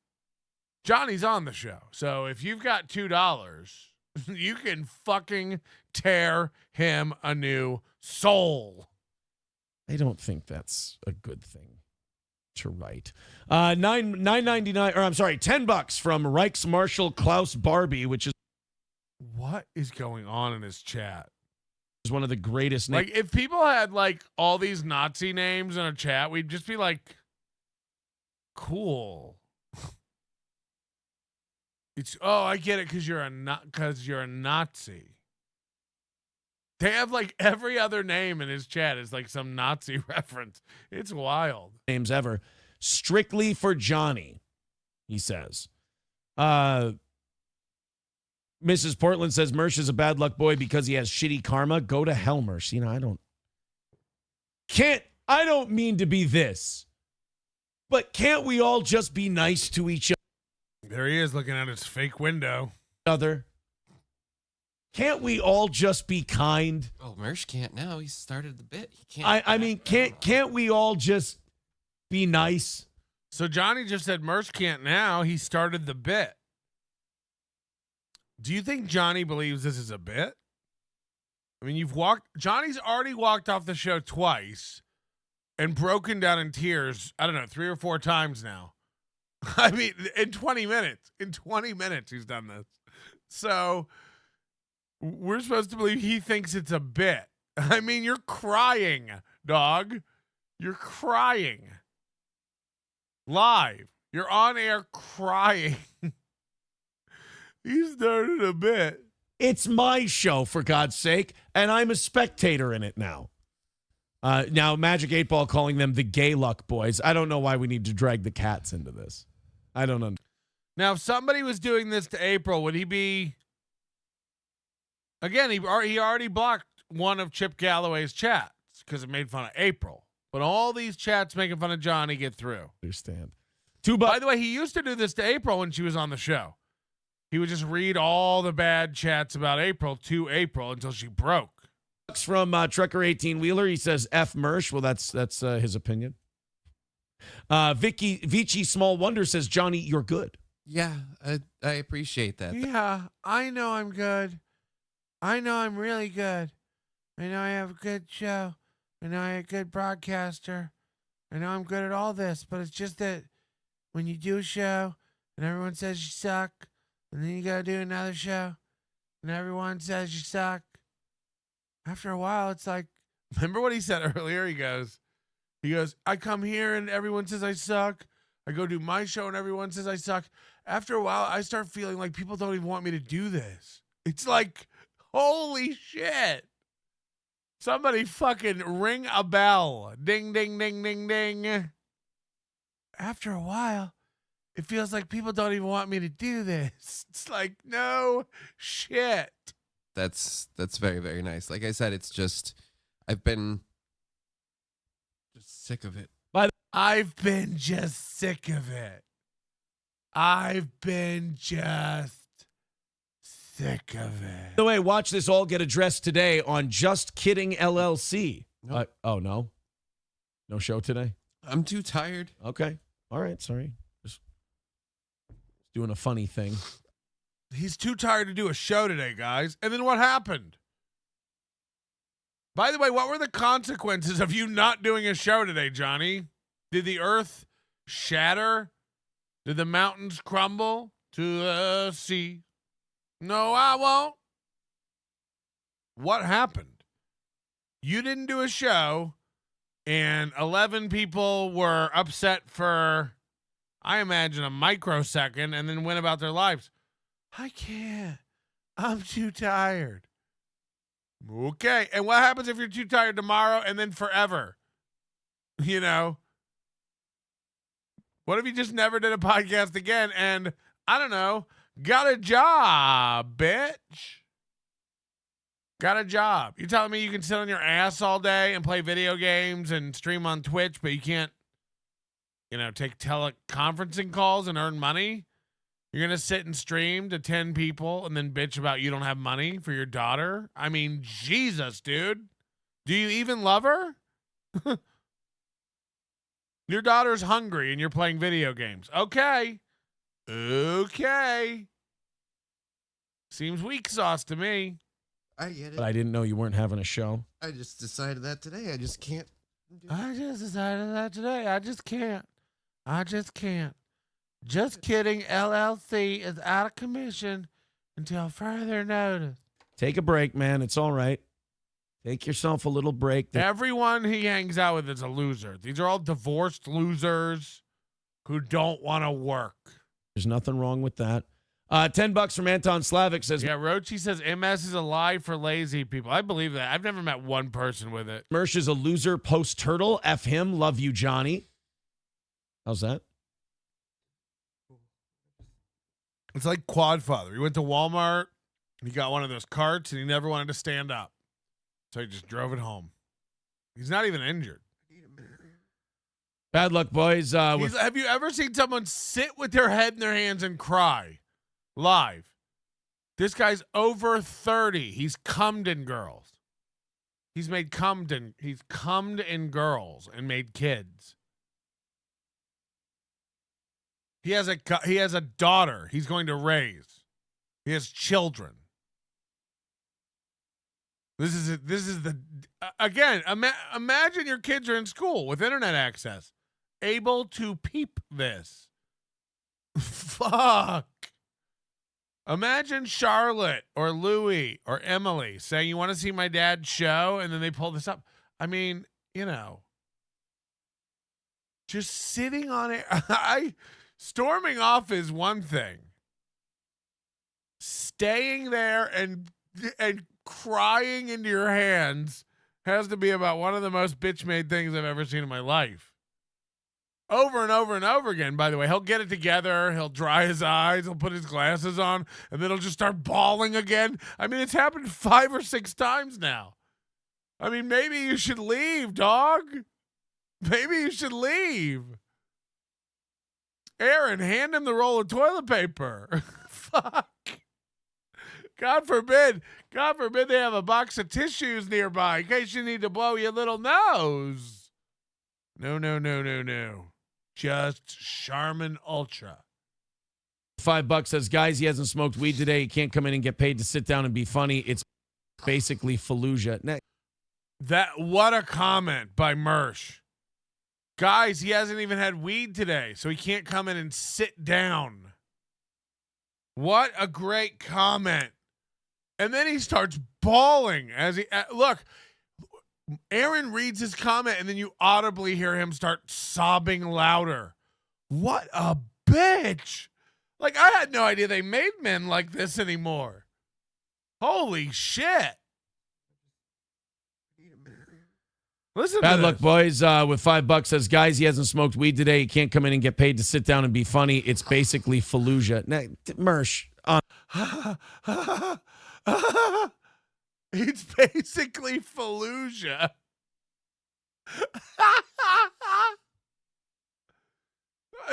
on the show. So if you've got $2, you can fucking tear him a new soul. I don't think that's a good thing to write. $9.99, or I'm sorry, $10 from Reichsmarshal Klaus Barbie, which is What is going on in his chat? one of the greatest names. Like, if people had like all these Nazi names in a chat, we'd just be like, cool. I get it, because you're a Nazi. They have like every other name in his chat is like some Nazi reference. It's wild. Names ever. Strictly for Johnny, he says. Mrs. Portland says Mersh is a bad luck boy because he has shitty karma. Go to hell, Mersh. You know, I don't mean to be this, but can't we all just be nice to each There he is looking at his fake window. other? Can't we all just be kind? Oh, Mersh can't now. He started the bit. He can't. I mean, can't we all just be nice? So Johnny just said Mersh can't now. He started the bit. Do you think Johnny believes this is a bit? I mean, Johnny's already walked off the show twice and broken down in tears, I don't know, 3 or 4 times now. I mean, in 20 minutes. In 20 minutes he's done this. So we're supposed to believe he thinks it's a bit. I mean, you're crying, dog. You're crying. Live. You're on air crying. He started a bit. It's my show, for God's sake, and I'm a spectator in it now. Now, Magic 8 Ball calling them the gay luck boys. I don't know why we need to drag the cats into this. I don't know. Now, if somebody was doing this to April, would he be... Again, he already blocked one of Chip Galloway's chats because it made fun of April. But all these chats making fun of Johnny get through. Understand. By the way, he used to do this to April when she was on the show. He would just read all the bad chats about April to April until she broke. From Trucker 18 Wheeler, he says F Mersh. Well, that's his opinion. Vici Small Wonder says, Johnny, you're good. Yeah, I appreciate that. Yeah, I know I'm good. I know I'm really good. I know I have a good show. I know I'm a good broadcaster. I know I'm good at all this, but it's just that when you do a show and everyone says you suck, and then you gotta do another show and everyone says you suck, after a while it's like, remember what he said earlier? He goes, I come here and everyone says I suck. I go do my show and everyone says I suck. After a while, I start feeling like people don't even want me to do this. It's like, holy shit. Somebody fucking ring a bell. Ding, ding, ding, ding, ding. After a while, it feels like people don't even want me to do this. It's like, no shit. That's very, very nice. Like I said, it's just I've been just sick of it. I've been just sick of it. I've been just sick of it. By the way, watch this all get addressed today on Just Kidding LLC. Nope. Oh, no? No show today? I'm too tired. Okay. All right. Sorry. Just doing a funny thing. He's too tired to do a show today, guys. And then what happened? By the way, what were the consequences of you not doing a show today, Johnny? Did the earth shatter? Did the mountains crumble to the sea? No, I won't. What happened? You didn't do a show, and 11 people were upset for, I imagine, a microsecond, and then went about their lives. I can't. I'm too tired. Okay. And what happens if you're too tired tomorrow and then forever? You know? What if you just never did a podcast again and, I don't know, got a job, bitch? Got a job. You're telling me you can sit on your ass all day and play video games and stream on Twitch, but you can't, you know, take teleconferencing calls and earn money? You're going to sit and stream to 10 people and then bitch about you don't have money for your daughter? I mean, Jesus, dude. Do you even love her? Your daughter's hungry and you're playing video games. Okay. Okay. Seems weak sauce to me. I get it. But I didn't know you weren't having a show. I just decided that today. I just can't. I just decided that today. I just can't. I just can't. Just Kidding LLC is out of commission until further notice. Take a break, man. It's all right. Take yourself a little break. Everyone he hangs out with is a loser. These are all divorced losers who don't want to work. There's nothing wrong with that. $10 from Anton Slavic says, Yeah, Rochi says MS is a lie for lazy people. I believe that. I've never met one person with it. Mersh is a loser post-turtle. F him. Love you, Johnny. How's that? It's like Quadfather. He went to Walmart, and he got one of those carts, and he never wanted to stand up. So he just drove it home. He's not even injured. Bad luck, boys. Have you ever seen someone sit with their head in their hands and cry live? This guy's over 30. He's cummed in girls. He's cummed in girls and made kids. He has a daughter he's going to raise. He has children. This is the again. Imagine your kids are in school with internet access, able to peep this. Fuck. Imagine Charlotte or Louie or Emily saying, "You want to see my dad's show?" And then they pull this up. I mean, you know, just sitting on it. Storming off is one thing. Staying there and crying into your hands has to be about one of the most bitch-made things I've ever seen in my life. Over and over and over again, by the way. He'll get it together. He'll dry his eyes. He'll put his glasses on. And then he'll just start bawling again. I mean, it's happened 5 or 6 times now. I mean, maybe you should leave, dog. Maybe you should leave. Aaron, hand him the roll of toilet paper. Fuck. God forbid they have a box of tissues nearby in case you need to blow your little nose. No. Just Charmin Ultra. $5 says, guys, he hasn't smoked weed today. He can't come in and get paid to sit down and be funny. It's basically Fallujah. What a comment by Mersh. Guys, he hasn't even had weed today, so he can't come in and sit down. What a great comment. And then he starts bawling as he look. Aaron reads his comment, and then you audibly hear him start sobbing louder. What a bitch. Like, I had no idea they made men like this anymore. Holy shit. Listen Bad to luck, this. boys. With $5 says, guys, he hasn't smoked weed today. He can't come in and get paid to sit down and be funny. It's basically Fallujah. Now, Mersh, It's basically Fallujah.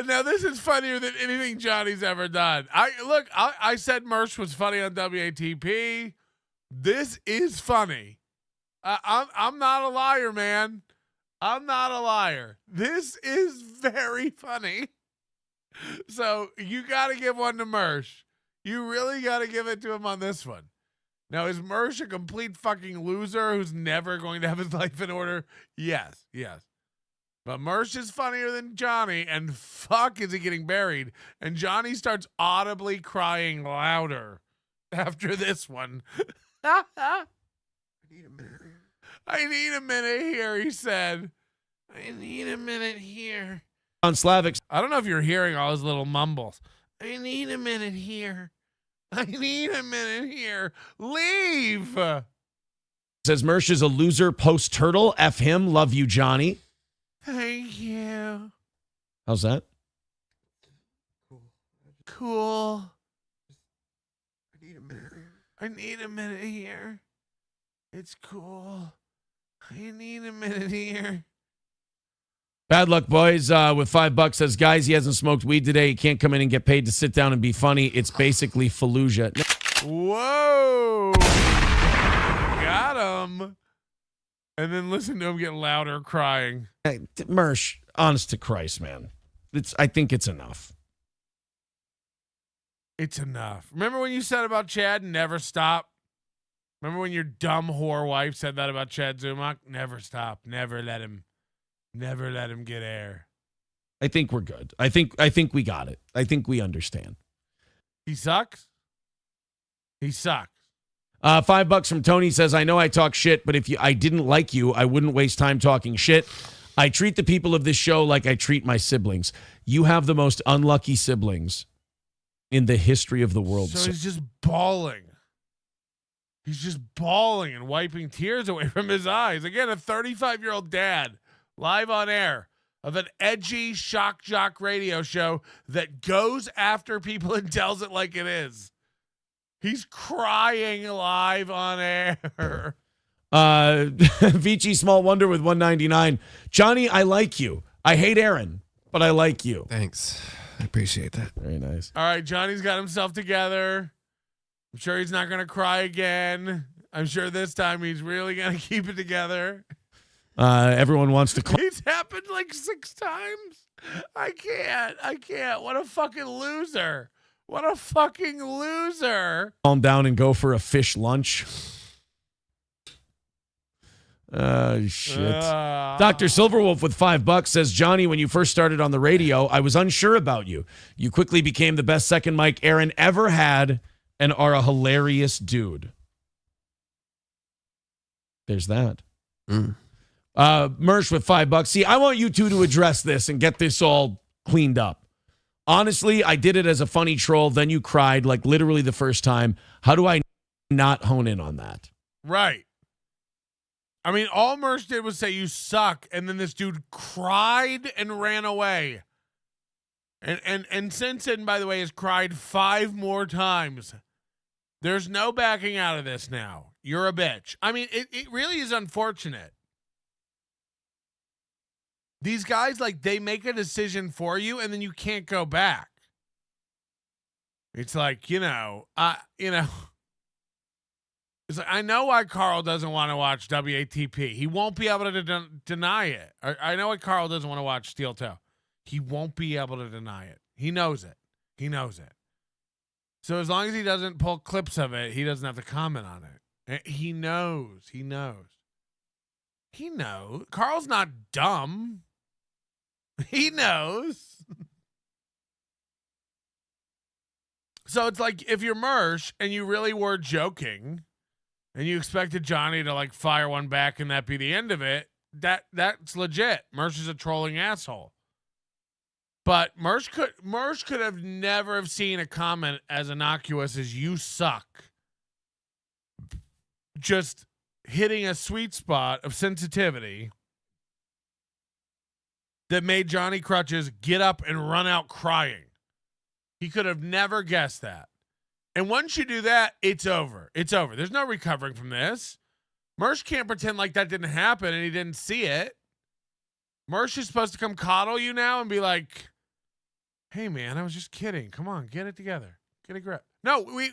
Now this is funnier than anything Johnny's ever done. I said Mersh was funny on WATP. This is funny. I'm not a liar, man. I'm not a liar. This is very funny. So you got to give one to Mersh. You really got to give it to him on this one. Now, is Mersh a complete fucking loser who's never going to have his life in order? Yes. But Mersh is funnier than Johnny, and fuck is he getting buried. And Johnny starts audibly crying louder after this one. I need a minute here, he said. I need a minute here. on Slavic I don't know if you're hearing all his little mumbles. I need a minute here. I need a minute here. Leave. says, Mersh is a loser post-turtle. F him. Love you, Johnny. Thank you. How's that? Cool. I need a minute here. It's cool. I need a minute here. Bad luck, boys. With $5 says, guys, he hasn't smoked weed today. He can't come in and get paid to sit down and be funny. It's basically Fallujah. Whoa. Got him. And then listen to him get louder crying. Hey, Mersh, honest to Christ, man. I think it's enough. It's enough. Remember when you said about Chad, never stop? Remember when your dumb whore wife said that about Chad Zumach? Never stop. Never let him get air. I think we're good. I think we got it. I think we understand. He sucks? He sucks. $5 from Tony says, I know I talk shit, but if I didn't like you, I wouldn't waste time talking shit. I treat the people of this show like I treat my siblings. You have the most unlucky siblings in the history of the world. So he's just bawling. He's just bawling and wiping tears away from his eyes. Again, a 35-year-old dad live on air of an edgy shock jock radio show that goes after people and tells it like it is. He's crying live on air. Vici Small Wonder with 199. Johnny, I like you. I hate Aaron, but I like you. Thanks. I appreciate that. Very nice. All right, Johnny's got himself together. I'm sure he's not going to cry again. I'm sure this time he's really going to keep it together. Everyone wants to It's happened like 6 times. I can't. What a fucking loser. What a fucking loser. calm down and go for a fish lunch. Shit. Dr. Silverwolf with $5 says, Johnny, when you first started on the radio, I was unsure about you. You quickly became the best second mic Aaron ever had and are a hilarious dude. There's that. Mersh with $5. See, I want you two to address this and get this all cleaned up. Honestly, I did it as a funny troll. Then you cried like literally the first time. How do I not hone in on that? Right. I mean, all Mersh did was say you suck, and then this dude cried and ran away. And Simpson, by the way, has cried 5 more times. There's no backing out of this now. You're a bitch. I mean, it really is unfortunate. These guys, like, they make a decision for you, and then you can't go back. It's like, it's like, I know why Carl doesn't want to watch WATP. He won't be able to deny it. I know why Carl doesn't want to watch Steel Toe. He won't be able to deny it. He knows it. He knows it. So as long as he doesn't pull clips of it, he doesn't have to comment on it. He knows. He knows. He knows. Carl's not dumb. He knows. So it's like if you're Mersh and you really were joking and you expected Johnny to like fire one back and that be the end of it, that's legit. Mersh is a trolling asshole. But Mersh could have never have seen a comment as innocuous as you suck. Just hitting a sweet spot of sensitivity that made Johnny Crutches get up and run out crying. He could have never guessed that. And once you do that, it's over. It's over. There's no recovering from this. Mersh can't pretend like that didn't happen and he didn't see it. Mersh is supposed to come coddle you now and be like, hey, man, I was just kidding. Come on, get it together. Get a grip. No, we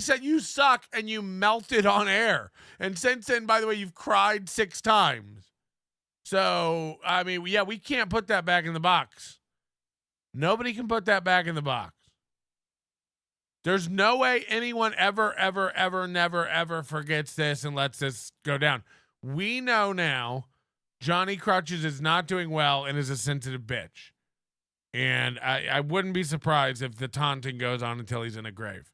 said you suck and you melted on air. And since then, by the way, you've cried 6 times. So, I mean, yeah, we can't put that back in the box. Nobody can put that back in the box. There's no way anyone ever, never, ever forgets this and lets this go down. We know now Johnny Crutches is not doing well and is a sensitive bitch. And I wouldn't be surprised if the taunting goes on until he's in a grave.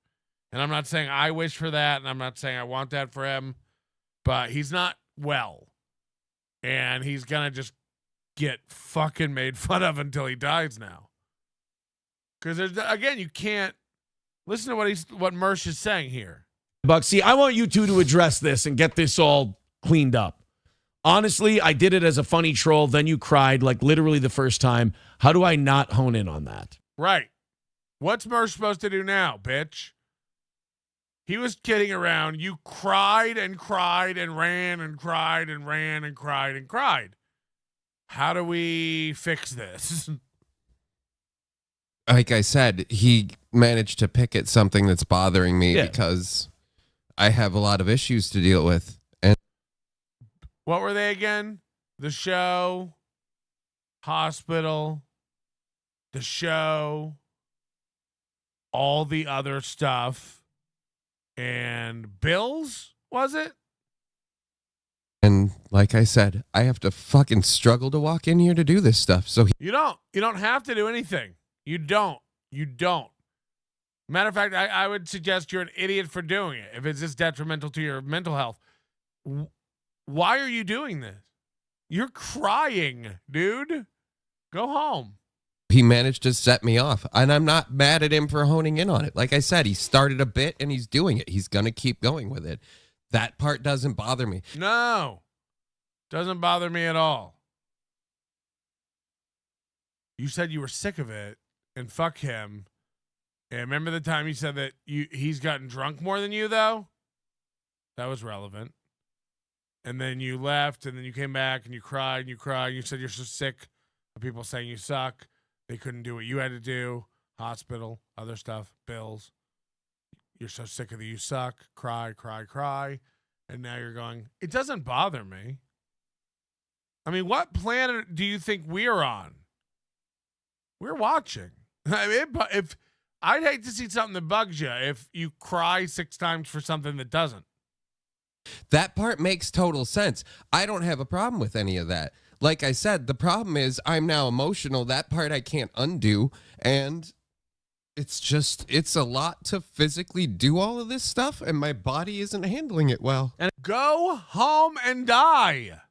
And I'm not saying I wish for that, and I'm not saying I want that for him, but he's not well. And he's going to just get fucking made fun of until he dies now. Because, again, you can't listen to what Mersh is saying here. Buck, see, I want you two to address this and get this all cleaned up. Honestly, I did it as a funny troll. Then you cried like literally the first time. How do I not hone in on that? Right. What's Mersh supposed to do now, bitch? He was kidding around. You cried and cried and ran and cried and ran and cried and cried. How do we fix this? Like I said, he managed to pick at something that's bothering me because I have a lot of issues to deal with. And what were they again? The show, hospital, the show, all the other stuff. And bills, was it? And like I said, I have to fucking struggle to walk in here to do this stuff. So you don't have to do anything. You don't. Matter of fact, I would suggest you're an idiot for doing it if it's this detrimental to your mental health. Why are you doing this? You're crying, dude. Go home. He managed to set me off, and I'm not mad at him for honing in on it. Like I said, he started a bit and he's doing it. He's going to keep going with it. That part doesn't bother me. No, doesn't bother me at all. You said you were sick of it and fuck him. And remember the time you said that he's gotten drunk more than you, though? That was relevant. And then you left and then you came back and you cried and you cried. And you said you're so sick of people saying you suck. They couldn't do what you had to do. Hospital, other stuff, bills. You're so sick of the you suck. Cry. And now you're going, it doesn't bother me. I mean, what planet do you think we're on? We're watching. I mean, if I'd hate to see something that bugs you if you cry 6 times for something that doesn't. That part makes total sense. I don't have a problem with any of that. Like I said, the problem is I'm now emotional. That part I can't undo. And it's a lot to physically do all of this stuff. And my body isn't handling it well. And go home and die.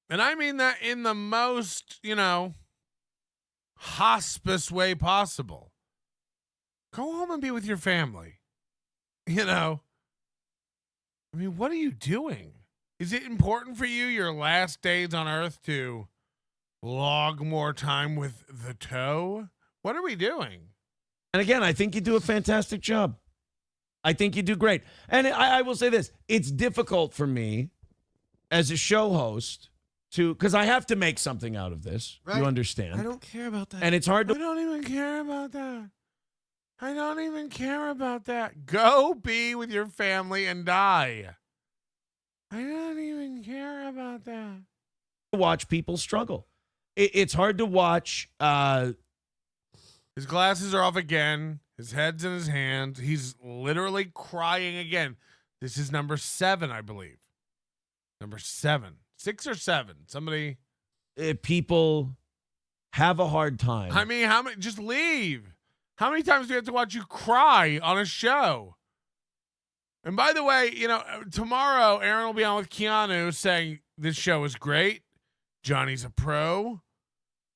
And I mean that in the most, hospice way possible. Go home and be with your family. I mean, what are you doing? Is it important for you, your last days on Earth, to log more time with the toe? What are we doing? And again, I think you do a fantastic job. I think you do great. And I will say this. It's difficult for me as a show host because I have to make something out of this. Right. You understand? I don't care about that. And it's hard to... I don't even care about that. I don't even care about that. Go be with your family and die. I don't even care about that. Watch people struggle. It's hard to watch. His glasses are off again. His head's in his hands. He's literally crying again. This is number 7, I believe. Number 7. 6 or 7. Somebody. People have a hard time. I mean, how many? Just leave. How many times do we have to watch you cry on a show? And by the way, tomorrow Aaron will be on with Keanu saying this show is great. Johnny's a pro.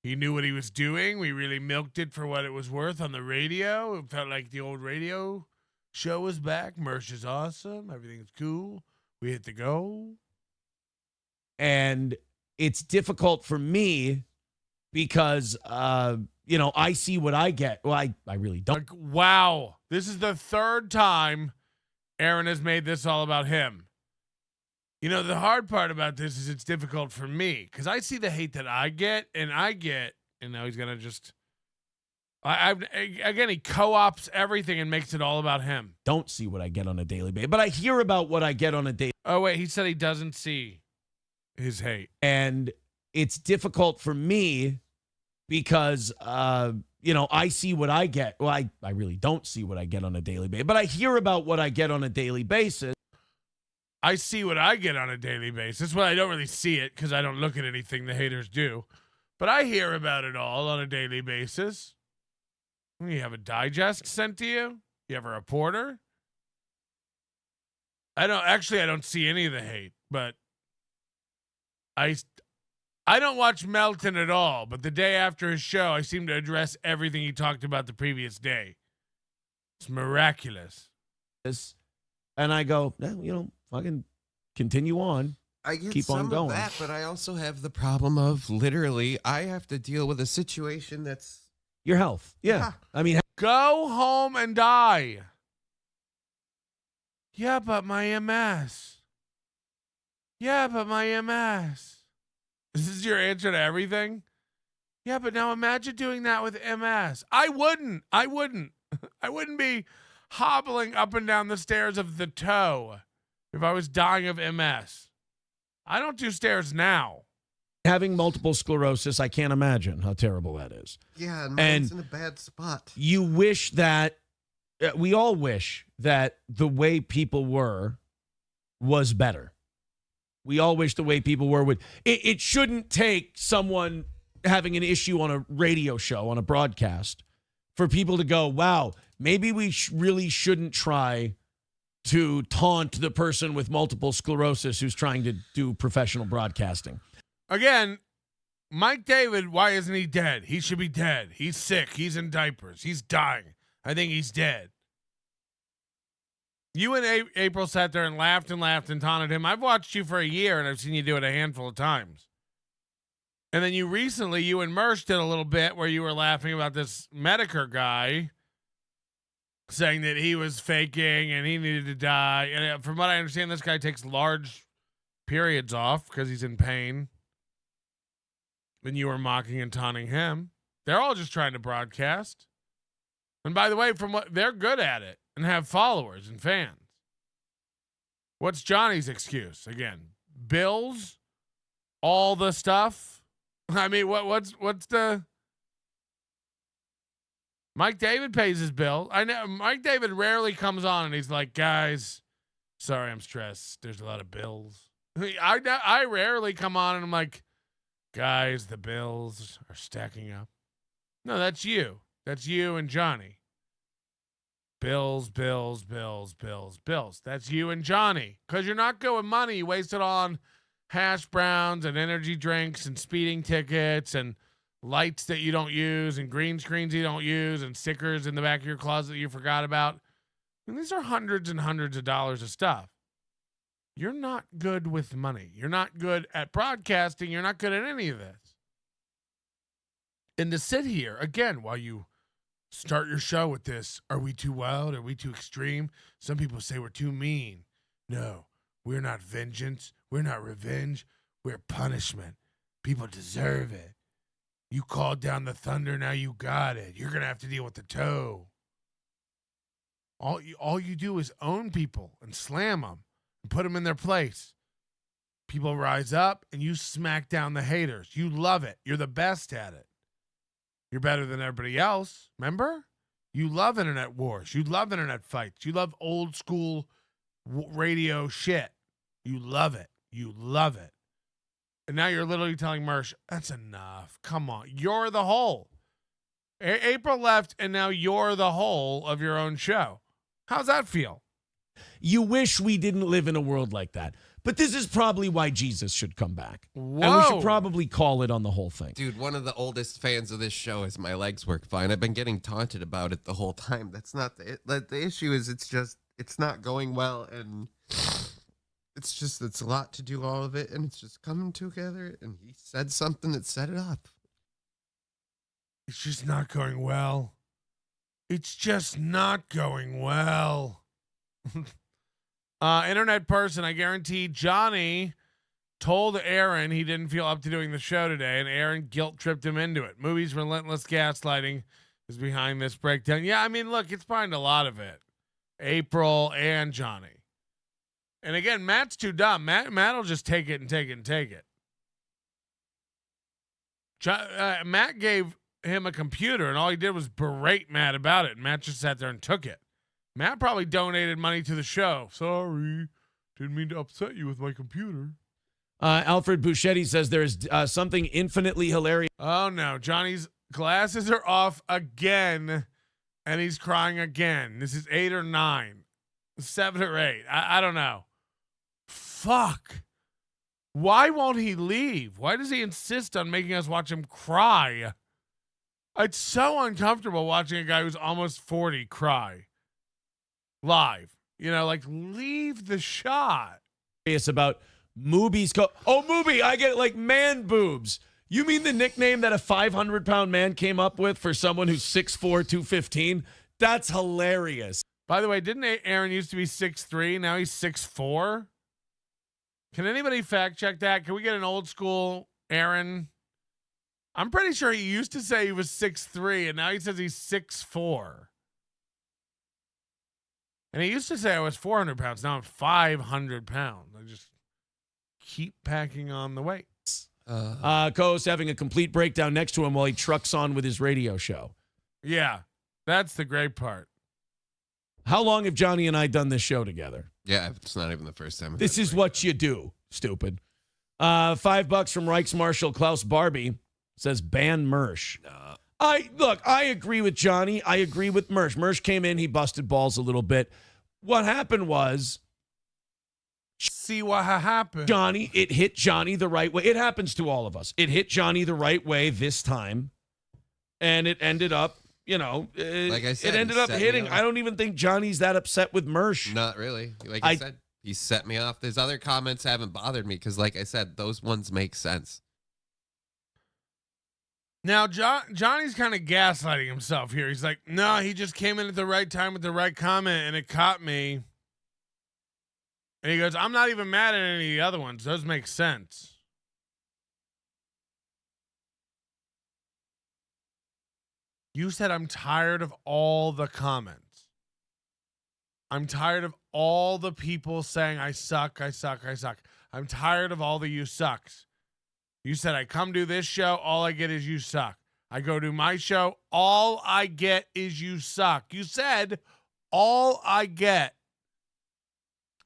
He knew what he was doing. We really milked it for what it was worth on the radio. It felt like the old radio show was back. Mersh is awesome. Everything's cool. We hit the go. And it's difficult for me because, I see what I get. Well, I really don't. Like, wow. This is the third time Aaron has made this all about him. You know, the hard part about this is it's difficult for me because I see the hate that I get, and now he's going to just, again, he co-ops everything and makes it all about him. Don't see what I get on a daily basis, but I hear about what I get on a daily. Oh, wait, he said he doesn't see his hate. And it's difficult for me because, I see what I get. Well, I really don't see what I get on a daily basis, but I hear about what I get on a daily basis. I see what I get on a daily basis. Well, I don't really see it because I don't look at anything the haters do. But I hear about it all on a daily basis. You have a digest sent to you? You have a reporter? I don't see any of the hate, but I don't watch Melton at all, but the day after his show, I seem to address everything he talked about the previous day. It's miraculous. And I go, fucking continue on. I get Keep on some going. of that, but I also have the problem of literally I have to deal with a situation that's Your health. Yeah. I mean, Go home and die. Yeah, but my MS. Yeah, but my MS. This is your answer to everything? Yeah, but now imagine doing that with MS. I wouldn't. I wouldn't be hobbling up and down the stairs of the toe if I was dying of MS. I don't do stairs now. having multiple sclerosis, I can't imagine how terrible that is. Yeah, and mine's in a bad spot. You wish that, we all wish that the way people were was better. We all wish the way people were would. It shouldn't take someone having an issue on a radio show, on a broadcast, for people to go, wow, maybe we really shouldn't try to taunt the person with multiple sclerosis who's trying to do professional broadcasting. Again, Mike David, why isn't he dead? He should be dead. He's sick. He's in diapers. He's dying. I think he's dead. You and April sat there and laughed and taunted him. I've watched you for a year, and I've seen you do it a handful of times. And then you and Mersh did a little bit where you were laughing about this Medicare guy saying that he was faking and he needed to die. And from what I understand, this guy takes large periods off because he's in pain. And you were mocking and taunting him. They're all just trying to broadcast. And by the way, from what they're good at it and have followers and fans. What's Johnny's excuse? Again, bills, all the stuff. I mean, what's the Mike David pays his bill. I know Mike David rarely comes on and he's like, guys, sorry, I'm stressed. There's a lot of bills. I rarely come on and I'm like, guys, the bills are stacking up. No, that's you. That's you and Johnny. Bills. That's you and Johnny. Because you're not going money. You waste it on hash browns and energy drinks and speeding tickets and lights that you don't use and green screens you don't use and stickers in the back of your closet that you forgot about. I mean, these are hundreds and hundreds of dollars of stuff. You're not good with money. You're not good at broadcasting. You're not good at any of this. And to sit here, again, while you start your show with this, are we too wild? Are we too extreme? Some people say we're too mean. No, we're not vengeance. We're not revenge. We're punishment. People deserve it. You called down the thunder, now you got it. You're going to have to deal with the toe. All you do is own people and slam them and put them in their place. People rise up and you smack down the haters. You love it. You're the best at it. You're better than everybody else. Remember? You love internet wars. You love internet fights. You love old school radio shit. You love it. You love it. And now you're literally telling Mersh, that's enough. Come on. You're the whole. April left, and now you're the whole of your own show. How's that feel? You wish we didn't live in a world like that. But this is probably why Jesus should come back. Whoa. And we should probably call it on the whole thing. Dude, one of the oldest fans of this show is my legs work fine. I've been getting taunted about it the whole time. That's not the issue is it's not going well. And it's a lot to do all of it, and it's just coming together. And he said something that set it up. It's just not going well. It's just not going well. Internet person, I guarantee Johnny told Aaron he didn't feel up to doing the show today, and Aaron guilt tripped him into it. Mooby's relentless gaslighting is behind this breakdown. Yeah, I mean, look, it's behind a lot of it. April and Johnny. And again, Matt's too dumb. Matt will just take it and take it and take it. Matt gave him a computer, and all he did was berate Matt about it, and Matt just sat there and took it. Matt probably donated money to the show. Sorry, didn't mean to upset you with my computer. Alfred Buschetti says there's something infinitely hilarious. Oh, no. Johnny's glasses are off again, and he's crying again. This is 8 or 9. 7 or 8. I don't know. Fuck. Why won't he leave? Why does he insist on making us watch him cry? It's so uncomfortable watching a guy who's almost 40 cry live. You know, like, leave the shot. It's about Mooby's Mooby, I get it, like man boobs. You mean the nickname that a 500-pound man came up with for someone who's 6'4", 215? That's hilarious. By the way, didn't Aaron used to be 6'3"? Now he's 6'4"? Can anybody fact check that? Can we get an old school Aaron? I'm pretty sure he used to say he was 6'3", and now he says he's 6'4". And he used to say I was 400 pounds. Now I'm 500 pounds. I just keep packing on the weight. Co-host having a complete breakdown next to him while he trucks on with his radio show. Yeah, that's the great part. How long have Johnny and I done this show together? Yeah, it's not even the first time. This is what you do, stupid. $5 from Reichs Marshal Klaus Barbie says ban Mersh. I agree with Johnny. I agree with Mersh. Mersh came in, he busted balls a little bit. What happened was, see what happened. Johnny, it hit Johnny the right way. It happens to all of us. It hit Johnny the right way this time, and it ended up, like I said, it ended up hitting. I don't even think Johnny's that upset with Mersh. Not really. Like I said, he set me off. His other comments haven't bothered me because, like I said, those ones make sense. Now, Johnny's kind of gaslighting himself here. He's like, no, he just came in at the right time with the right comment, and it caught me. And he goes, I'm not even mad at any of the other ones. Those make sense. You said, I'm tired of all the comments. I'm tired of all the people saying, I suck, I suck, I suck. I'm tired of all the you sucks. You said, I come do this show, all I get is you suck. I go do my show, all I get is you suck. You said, all I get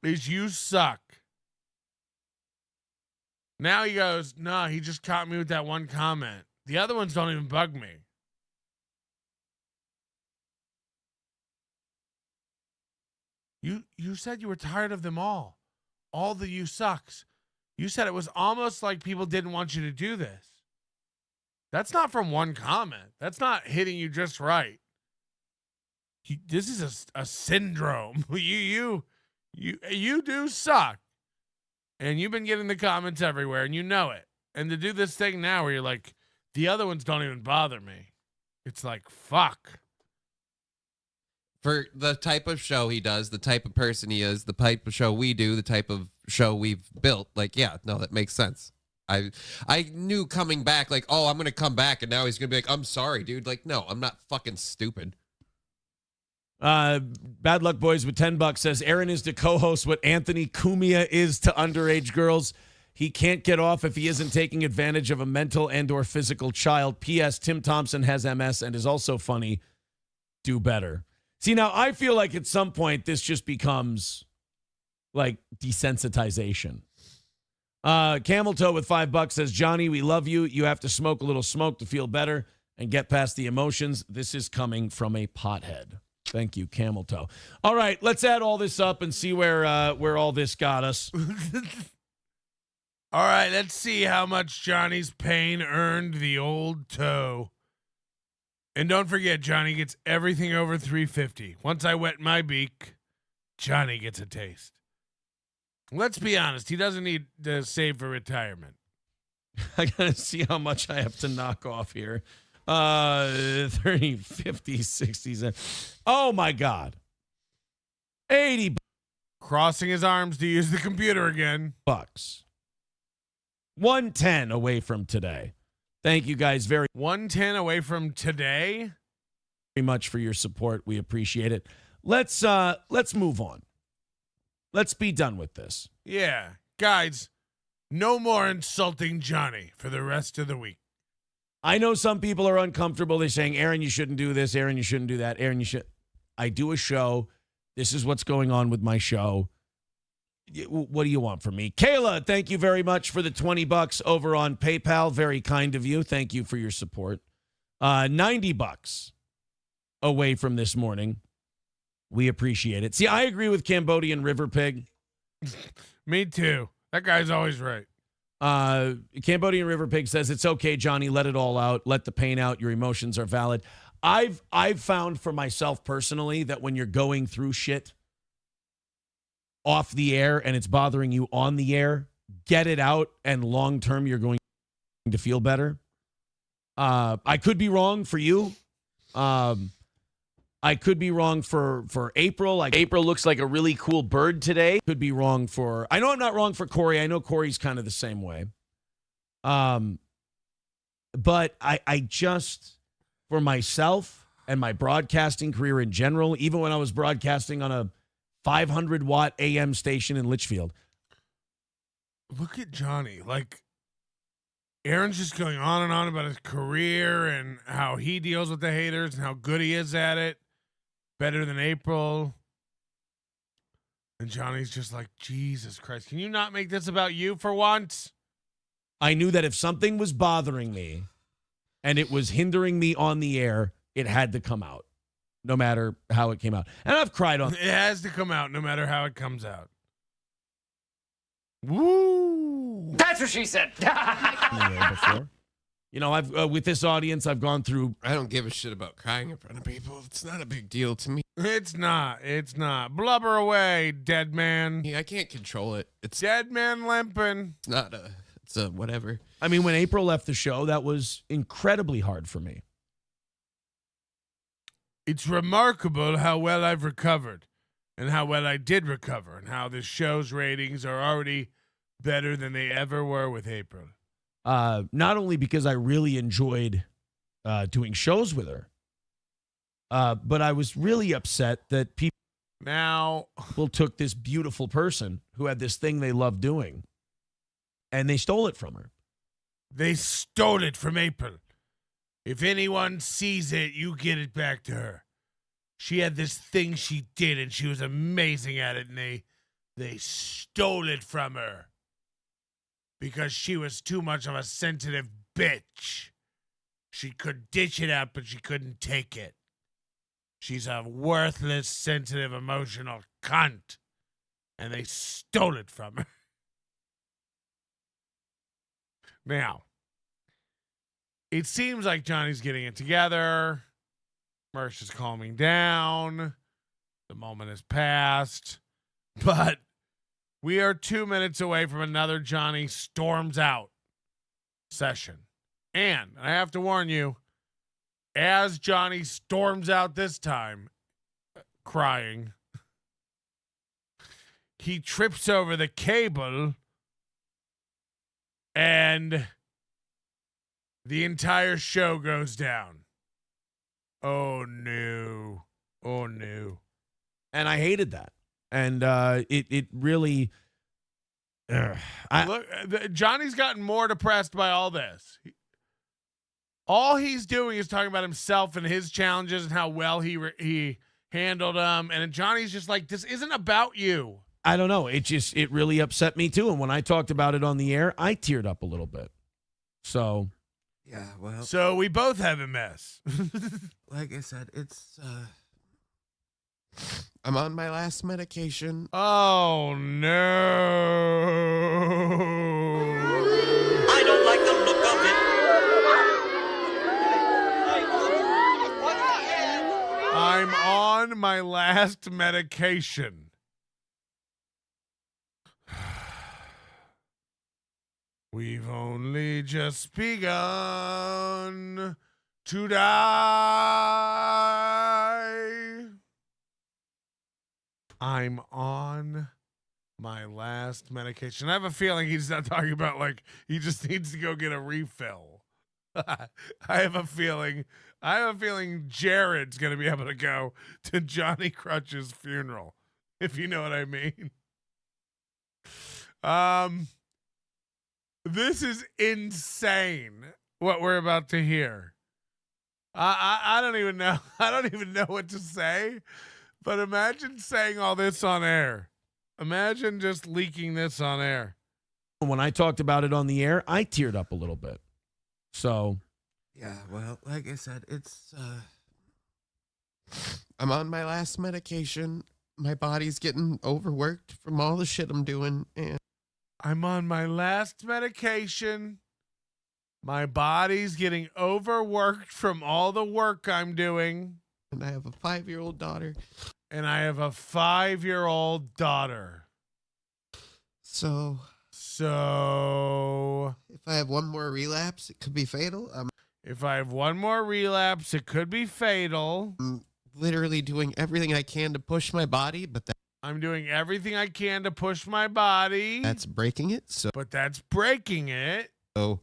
is you suck. Now he goes, no, he just caught me with that one comment. The other ones don't even bug me. You said you were tired of them all the you sucks. You said it was almost like people didn't want you to do this. That's not from one comment. That's not hitting you just right. This is a syndrome. You do suck. And you've been getting the comments everywhere, and you know it. And to do this thing now where you're like, the other ones don't even bother me. It's like, fuck. For the type of show he does, the type of person he is, the type of show we do, the type of show we've built, like, yeah, no, that makes sense. I knew coming back, like, oh, I'm going to come back, and now he's going to be like, I'm sorry, dude. Like, no, I'm not fucking stupid. Bad Luck Boys with $10 says Aaron is to co-host what Anthony Cumia is to underage girls. He can't get off if he isn't taking advantage of a mental and or physical child. P.S. Tim Thompson has MS and is also funny. Do better. See, now I feel like at some point this just becomes like desensitization. Camel Toe with $5 says, Johnny, we love you. You have to smoke a little smoke to feel better and get past the emotions. This is coming from a pothead. Thank you, Camel Toe. All right, let's add all this up and see where all this got us. All right, let's see how much Johnny's pain earned the old toe. And don't forget, Johnny gets everything over 350. Once I wet my beak, Johnny gets a taste. Let's be honest. He doesn't need to save for retirement. I got to see how much I have to knock off here. 30, 50, 60. Oh, my God. 80 Crossing his arms to use the computer again. bucks. 110 away from today. Thank you guys very 110 away from today. much for your support. We appreciate it. Let's move on. Let's be done with this. Yeah. Guys, no more insulting Johnny for the rest of the week. I know some people are uncomfortable. They're saying, Aaron, you shouldn't do this. Aaron, you shouldn't do that. Aaron, you should. I do a show. This is what's going on with my show. What do you want from me? Kayla, thank you very much for the $20 over on PayPal. Very kind of you. Thank you for your support. $90 away from this morning. We appreciate it. See, I agree with Cambodian River Pig. Me too. That guy's always right. Cambodian River Pig says, it's okay, Johnny. Let it all out. Let the pain out. Your emotions are valid. I've found for myself personally that when you're going through shit off the air and it's bothering you on the air, get it out, and long term you're going to feel better. I could be wrong for you. I could be wrong for April. Like April looks like a really cool bird today. could be wrong for. I know I'm not wrong for Corey. I know Corey's kind of the same way. But I just, for myself and my broadcasting career in general, even when I was broadcasting on a 500-watt AM station in Litchfield. Look at Johnny. Like, Aaron's just going on and on about his career and how he deals with the haters and how good he is at it. Better than April. And Johnny's just like, Jesus Christ, can you not make this about you for once? I knew that if something was bothering me and it was hindering me on the air, it had to come out, no matter how it came out. And I've cried on. It has to come out no matter how it comes out. Woo! That's what she said. Before. You know, I've with this audience, I've gone through. I don't give a shit about crying in front of people. It's not a big deal to me. It's not. It's not. Blubber away, dead man. I can't control it. It's Dead man limping. not it's a whatever. I mean, when April left the show, that was incredibly hard for me. It's remarkable how well I've recovered and how well I did recover and how this show's ratings are already better than they ever were with April. Not only because I really enjoyed doing shows with her, but I was really upset that Now, people took this beautiful person who had this thing they loved doing, and they stole it from her. they stole it from April. If anyone sees it, you get it back to her. She had this thing she did, and she was amazing at it, and they stole it from her because she was too much of a sensitive bitch. She could dish it out, but she couldn't take it. She's a worthless, sensitive, emotional cunt, and they stole it from her. Now, it seems like Johnny's getting it together. Mersh is calming down. The moment has passed. But we are 2 minutes away from another Johnny storms out session. And I have to warn you, as Johnny storms out this time, crying, he trips over the cable and the entire show goes down. Oh no. Oh no. And I hated that. And it really. Look, Johnny's gotten more depressed by all this. All he's doing is talking about himself and his challenges and how well he handled them. And Johnny's just like, this isn't about you. I don't know. It really upset me too. And when I talked about it on the air, I teared up a little bit. So. Yeah, well, So we both have a mess. like I said, it's I'm on my last medication. Oh no. I don't like the look of it. I'm on my last medication. We've only just begun to die. I'm on my last medication. I have a feeling he's not talking about like he just needs to go get a refill. I have a feeling Jared's going to be able to go to Johnny Crutch's funeral, if you know what I mean. This is insane what we're about to hear. I don't even know. I don't even know what to say, but imagine saying all this on air. Imagine just leaking this on air. When I talked about it on the air, I teared up a little bit. So, Yeah, well, like I said, it's I'm on my last medication. My body's getting overworked from all the shit I'm doing, and I'm on my last medication. My body's getting overworked from all the work I'm doing. I have a 5-year-old daughter. And I have a 5-year-old daughter. So if I have one more relapse, it could be fatal. If I have one more relapse, it could be fatal. I'm literally doing everything I can to push my body, but I'm doing everything I can to push my body. that's breaking it. But that's breaking it. So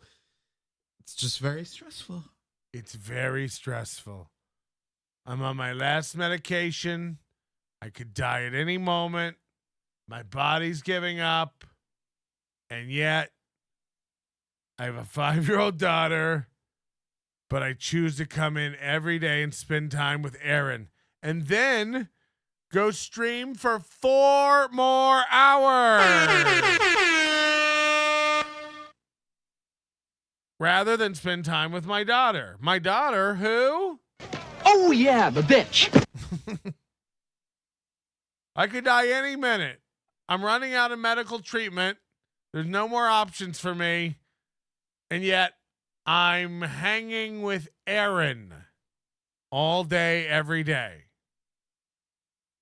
it's just very stressful. It's very stressful. I'm on my last medication. I could die at any moment. My body's giving up. And yet, I have a 5-year-old daughter, but I choose to come in every day and spend time with Aaron. And then go stream for 4 more hours. Rather than spend time with my daughter. My daughter, who? Oh, yeah, the bitch. I could die any minute. I'm running out of medical treatment. There's no more options for me. And yet, I'm hanging with Aaron all day, every day.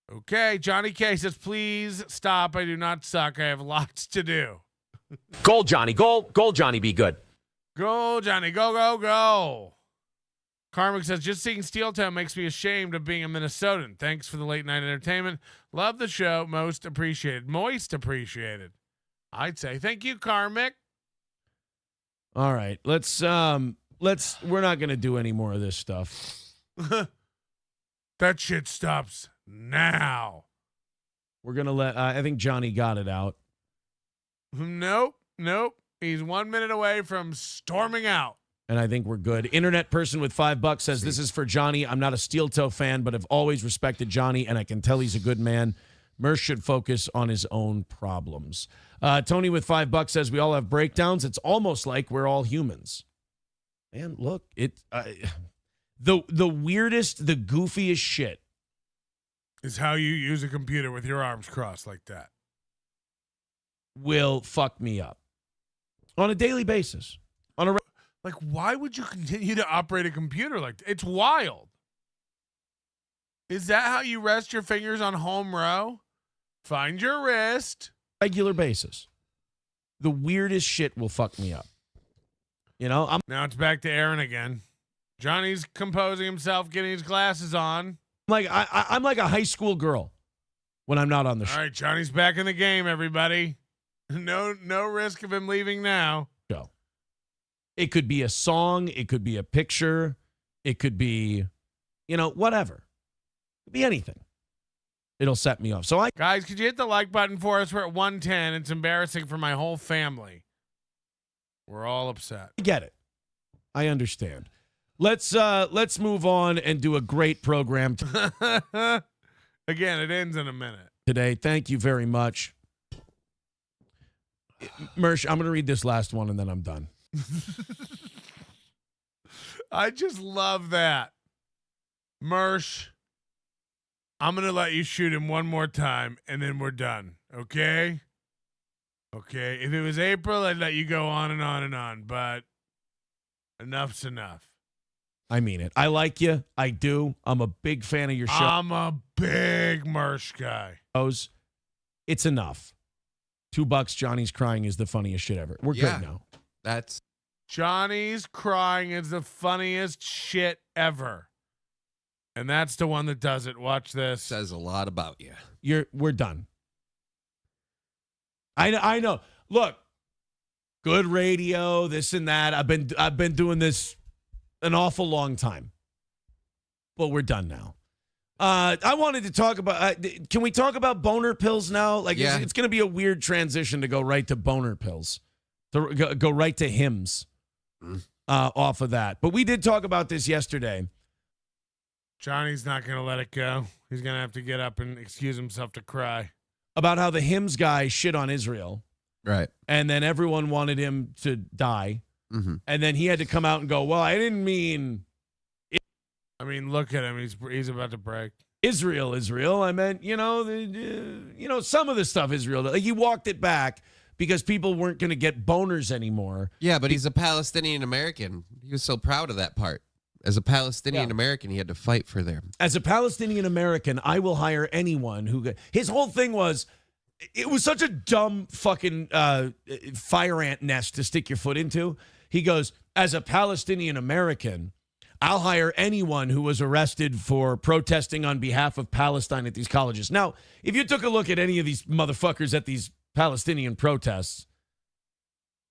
Okay, Johnny K says, please stop. I do not suck. I have lots to do. Gold, Johnny. Gold, Johnny. Be good. Go, Johnny. Go, go, go. Karmic says, just seeing Steel Toe makes me ashamed of being a Minnesotan. Thanks for the late night entertainment. Love the show. Most appreciated. Moist appreciated. I'd say thank you, Karmic. all right, we're not going to do any more of this stuff. That shit stops now. We're going to I think Johnny got it out. Nope. He's 1 minute away from storming out. And I think we're good. Internet person with $5 says, this is for Johnny. I'm not a Steel Toe fan, but have always respected Johnny, and I can tell he's a good man. Mersh should focus on his own problems. Tony with $5 says, we all have breakdowns. It's almost like we're all humans. Man, look, the weirdest, the goofiest shit Is how you use a computer with your arms crossed like that. will fuck me up on a daily basis. Like, why would you continue to operate a computer like that? It's wild. Is that how you rest your fingers on home row? Find your wrist. Regular basis. The weirdest shit will fuck me up. You know, Now it's back to Aaron again. Johnny's composing himself, getting his glasses on. I'm like a high school girl when I'm not on the All show. right, Johnny's back in the game, everybody. No risk of him leaving now. It could be a song. It could be a picture. It could be, whatever. It could be anything. It'll set me off. So Guys, could you hit the like button for us? We're at 110. It's embarrassing for my whole family. We're all upset. I get it. I understand. Let's move on and do a great program Again, it ends in a minute. today. Thank you very much. Mersh, I'm going to read this last one and then I'm done. I just love that. Mersh, I'm going to let you shoot him one more time and then we're done. Okay? Okay. If it was April, I'd let you go on and on and on, but enough's enough. I mean it. I like you. I do. I'm a big fan of your show. I'm a big Mersh guy. It's enough. $2. Johnny's crying is the funniest shit ever. We're Yeah. good now. That's Johnny's crying is the funniest shit ever. And that's the one that does it. Watch this. says a lot about you. We're done. I know. Look, good radio, this and that. I've been doing this an awful long time. But we're done now. I wanted to talk about. Can we talk about boner pills now? Like, Yeah. it's going to be a weird transition to go right to boner pills, to go right to hymns off of that. But we did talk about this yesterday. Johnny's not going to let it go. He's going to have to get up and excuse himself to cry. About how the hymns guy shit on Israel, Right. and then everyone wanted him to die, and then he had to come out and go, "Well, I didn't mean." I mean, look at him. He's about to break. Israel. I meant, some of the stuff Israel. Like, he walked it back because people weren't going to get boners anymore. Yeah, but he's a Palestinian American. He was so proud of that part. As a Palestinian American, he had to fight for them. As a Palestinian American, I will hire anyone who. His whole thing was, it was such a dumb fucking fire ant nest to stick your foot into. He goes, as a Palestinian American, I'll hire anyone who was arrested for protesting on behalf of Palestine at these colleges. Now, if you took a look at any of these motherfuckers at these Palestinian protests,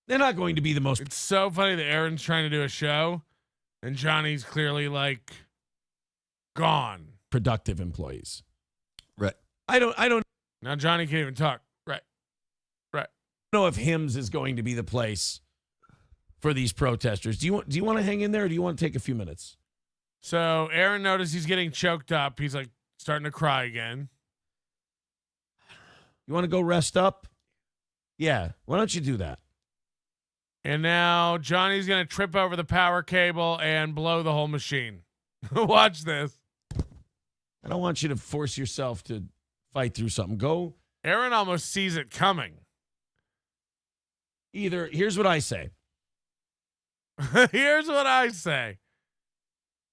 they're not going to be the most. It's so funny that Aaron's trying to do a show, and Johnny's clearly like gone. Productive employees. Right. I don't Now Johnny can't even talk. Right. know if hymns is going to be the place for these protesters. Do you want to hang in there, or do you want to take a few minutes? So Aaron noticed he's getting choked up. He's like starting to cry again. You want to go rest up? Yeah. Why don't you do that? And now Johnny's going to trip over the power cable and blow the whole machine. Watch this. I don't want you to force yourself to fight through something. Go. Aaron almost sees it coming. Here's what I say. Here's what I say.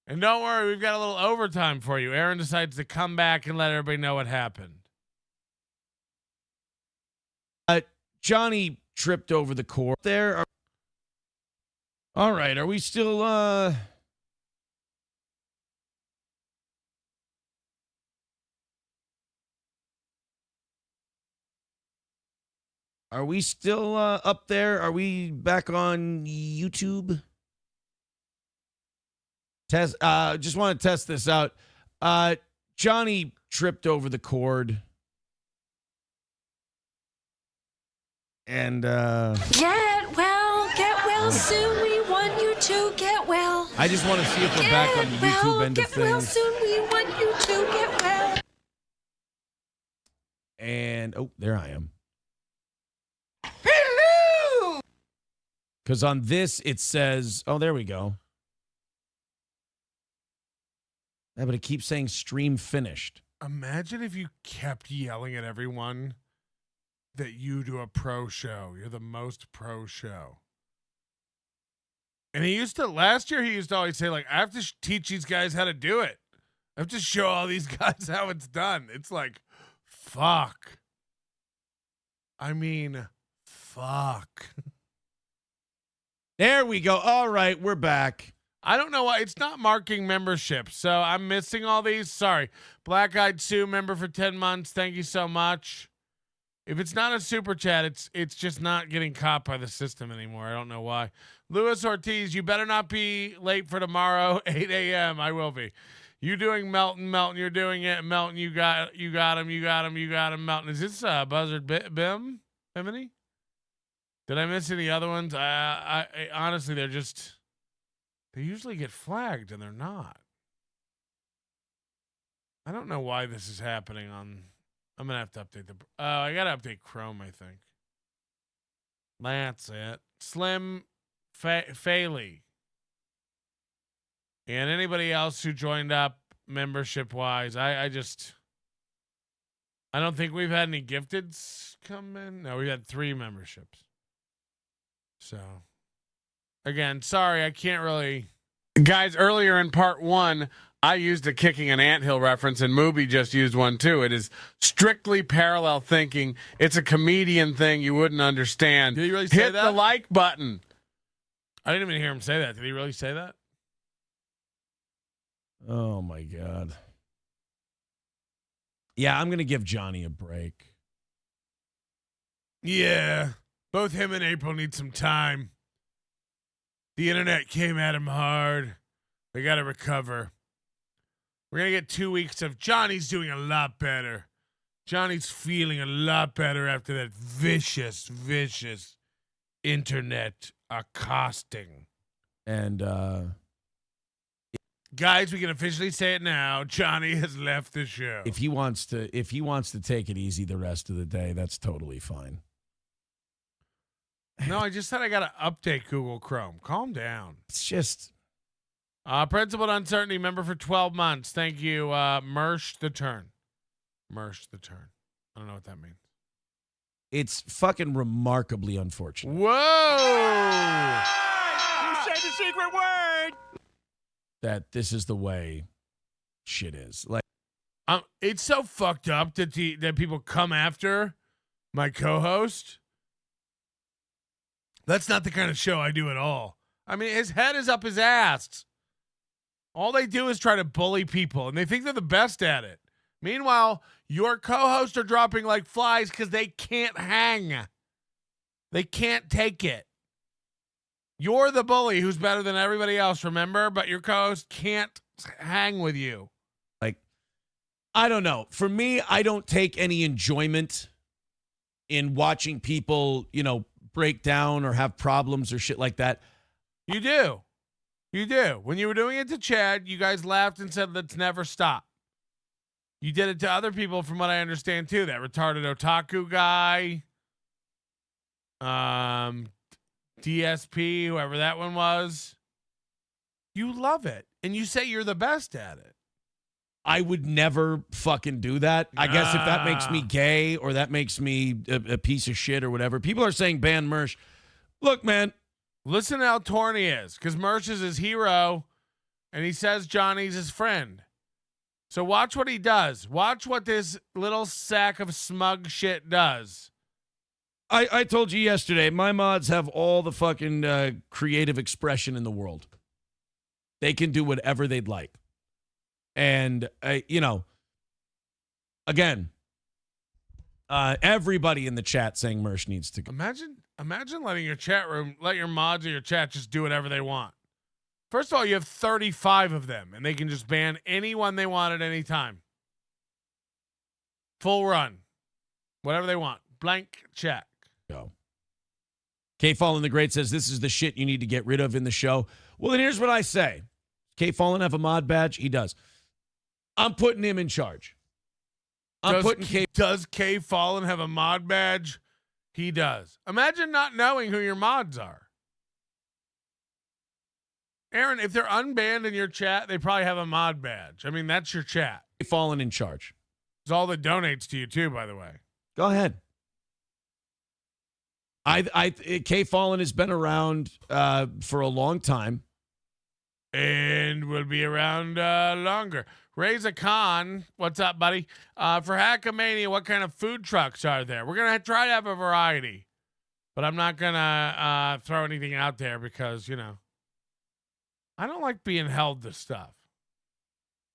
And don't worry, we've got a little overtime for you. Aaron decides to come back and let everybody know what happened. Johnny tripped over the cord there. All right. Are we still, Are we still up there? Are we back on YouTube? Just want to test this out. Johnny tripped over the cord. And Get well soon. We want you to get well. I just want to see if we're back on the YouTube end of Get well things. soon. We want you to get well. And there I am. Hello. Because on this it says, there we go. Yeah, but it keeps saying stream finished. Imagine if you kept yelling at everyone that you do a pro show. You're the most pro show. And last year he used to always say, like, I have to teach these guys how to do it. I have to show all these guys how it's done. It's like, fuck. I mean, fuck. There we go. All right, we're back. I don't know why. It's not marking membership, so I'm missing all these. Sorry. Black Eyed Sue member for 10 months. Thank you so much. If it's not a super chat, it's just not getting caught by the system anymore. I don't know why. Luis Ortiz, you better not be late for tomorrow, 8 a.m. I will be. You doing Melton, you're doing it. Melton, you got him, Melton. Is this Buzzard Bim? Bimini? Did I miss any other ones? I honestly, they usually get flagged and they're not. I don't know why this is happening on. I'm going to have to update I got to update Chrome, I think. That's it. Slim Faley. And anybody else who joined up membership-wise, I don't think we've had any gifteds come in. No, we had 3 memberships. So, again, sorry, I can't really. Guys, earlier in part 1, I used a kicking an anthill reference, and Mooby just used one too. It is strictly parallel thinking. It's a comedian thing you wouldn't understand. Did he really say Hit that? the like button. I didn't even hear him say that. Did he really say that? Oh, my God. Yeah, I'm going to give Johnny a break. Yeah, both him and April need some time. The internet came at him hard. They got to recover. We're going to get 2 weeks of Johnny's doing a lot better. Johnny's feeling a lot better after that vicious internet accosting. And, guys, we can officially say it now. Johnny has left the show. if he wants to take it easy the rest of the day, that's totally fine. No, I just said I got to update Google Chrome. Calm down. It's just, Principled Uncertainty member for 12 months. Thank you, Mersh the Turn. Mersh the Turn. I don't know what that means. it's fucking remarkably unfortunate. Whoa! You say the secret word. That this is the way shit is. Like, It's so fucked up that that people come after my co-host. That's not the kind of show I do at all. I mean, his head is up his ass. All they do is try to bully people, and they think they're the best at it. Meanwhile, your co-hosts are dropping like flies because they can't hang. They can't take it. You're the bully who's better than everybody else, remember? But your co-host can't hang with you. I don't know. For me, I don't take any enjoyment in watching people, break down or have problems or shit like that. You do. You do. When you were doing it to Chad, you guys laughed and said, let's never stop. You did it to other people, from what I understand, too. That retarded otaku guy. DSP, whoever that one was. You love it. And you say you're the best at it. I would never fucking do that. I guess if that makes me gay or that makes me a piece of shit or whatever. People are saying ban Mersh. Look, man. Listen to how torn he is, because Mersh is his hero, and he says Johnny's his friend. So watch what he does. Watch what this little sack of smug shit does. I told you yesterday, my mods have all the fucking creative expression in the world. They can do whatever they'd like. And, again, everybody in the chat saying Mersh needs to go. Imagine letting your chat room, let your mods or your chat just do whatever they want. First of all, you have 35 of them, and they can just ban anyone they want at any time. Full run. Whatever they want. Blank check. Go. K Fallen the Great says this is the shit you need to get rid of in the show. Well, then here's what I say. K Fallen have a mod badge? He does. I'm putting him in charge. Does K Fallen have a mod badge? He does. Imagine not knowing who your mods are. Aaron, if they're unbanned in your chat, they probably have a mod badge. I mean, that's your chat. K Fallen in charge. It's all that donates to you too, by the way. Go ahead. K Fallen has been around for a long time. And will be around longer. Reza Khan, what's up, buddy? For Hackamania, what kind of food trucks are there? We're going to try to have a variety. But I'm not going to throw anything out there because, I don't like being held to stuff.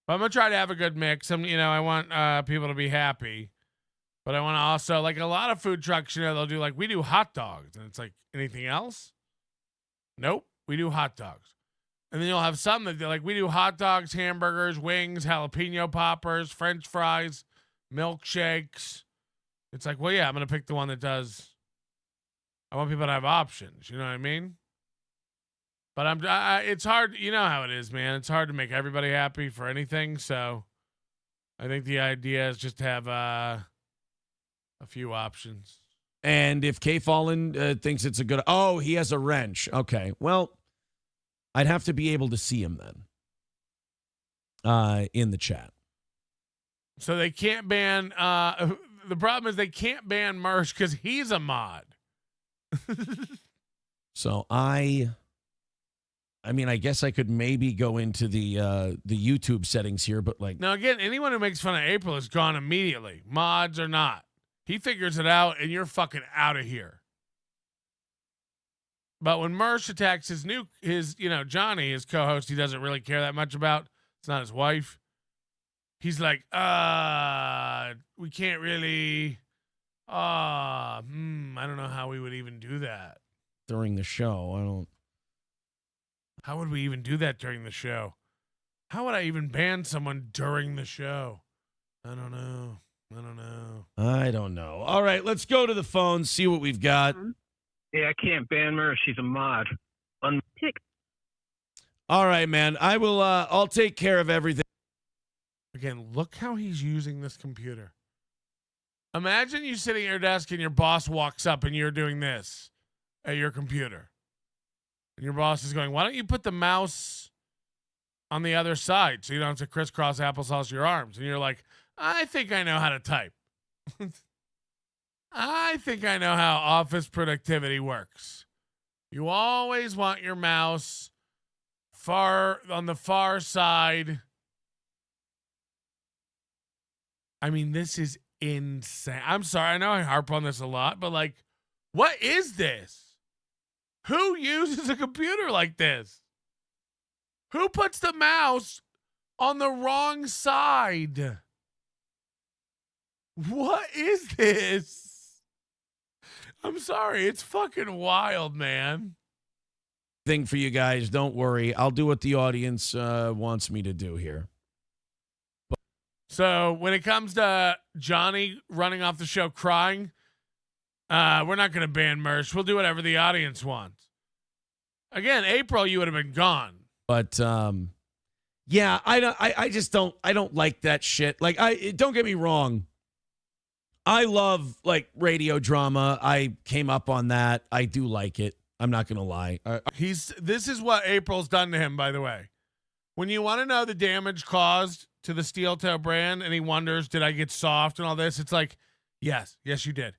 But I'm going to try to have a good mix. I want people to be happy. But I want to also, like a lot of food trucks, they'll do we do hot dogs. And it's like, anything else? Nope, we do hot dogs. And then you'll have some that they're we do hot dogs, hamburgers, wings, jalapeno poppers, French fries, milkshakes. It's like, well, yeah, I'm going to pick the one that does. I want people to have options. You know what I mean? But it's hard. You know how it is, man. It's hard to make everybody happy for anything. So I think the idea is just to have a few options. And if K Fallen thinks it's a good, he has a wrench. Okay, well, I'd have to be able to see him then in the chat. So they can't ban. The problem is they can't ban Mersh because he's a mod. So I I mean, I guess I could maybe go into the YouTube settings here, but like, Now, again, anyone who makes fun of April is gone immediately, mods or not. He figures it out, and you're fucking out of here. But when Mersh attacks his Johnny, his co-host, he doesn't really care that much about. It's not his wife. He's like, we can't really. I don't know how we would even do that during the show. How would we even do that during the show? How would I even ban someone during the show? I don't know. I don't know. All right, let's go to the phone, see what we've got. Yeah, I can't ban Mersh. She's a mod. Untick. All right, man. I will. I'll take care of everything. Again, look how he's using this computer. Imagine you sitting at your desk and your boss walks up and you're doing this at your computer. And your boss is going, why don't you put the mouse on the other side so you don't have to crisscross applesauce your arms? And you're like, I think I know how to type. I think I know how office productivity works. You always want your mouse on the far side. I mean, this is insane. I'm sorry. I know I harp on this a lot, but like, what is this? Who uses a computer like this? Who puts the mouse on the wrong side? What is this? I'm sorry. It's fucking wild, man. Thing for you guys. Don't worry. I'll do what the audience wants me to do here. So when it comes to Johnny running off the show crying, we're not going to ban Mersh. We'll do whatever the audience wants. Again, April, you would have been gone. But yeah, I just don't like that shit. Like, don't get me wrong. I love like radio drama. I came up on that. I do like it. I'm not gonna lie. This is what April's done to him, by the way. When you want to know the damage caused to the Steel Toe brand, and he wonders, did I get soft and all this? It's like, yes, you did.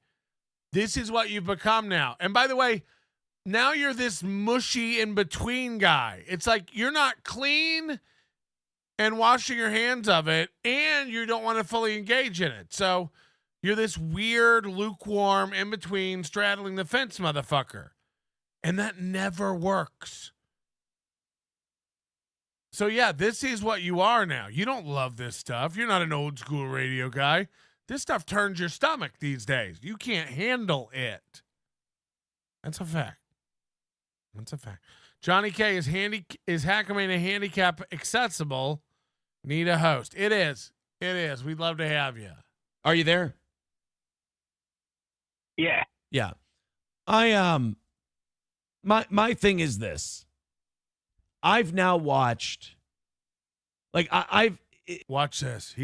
This is what you've become now. And by the way, now you're this mushy in between guy. It's like you're not clean and washing your hands of it, and you don't want to fully engage in it. So you're this weird, lukewarm, in between, straddling the fence motherfucker. And that never works. So yeah, this is what you are now. You don't love this stuff. You're not an old school radio guy. This stuff turns your stomach these days. You can't handle it. That's a fact. Johnny K is Hackamania handicap accessible. Need a host. It is. We'd love to have you. Are you there? Yeah. Yeah. My thing is this. I've now watched, like, watch this.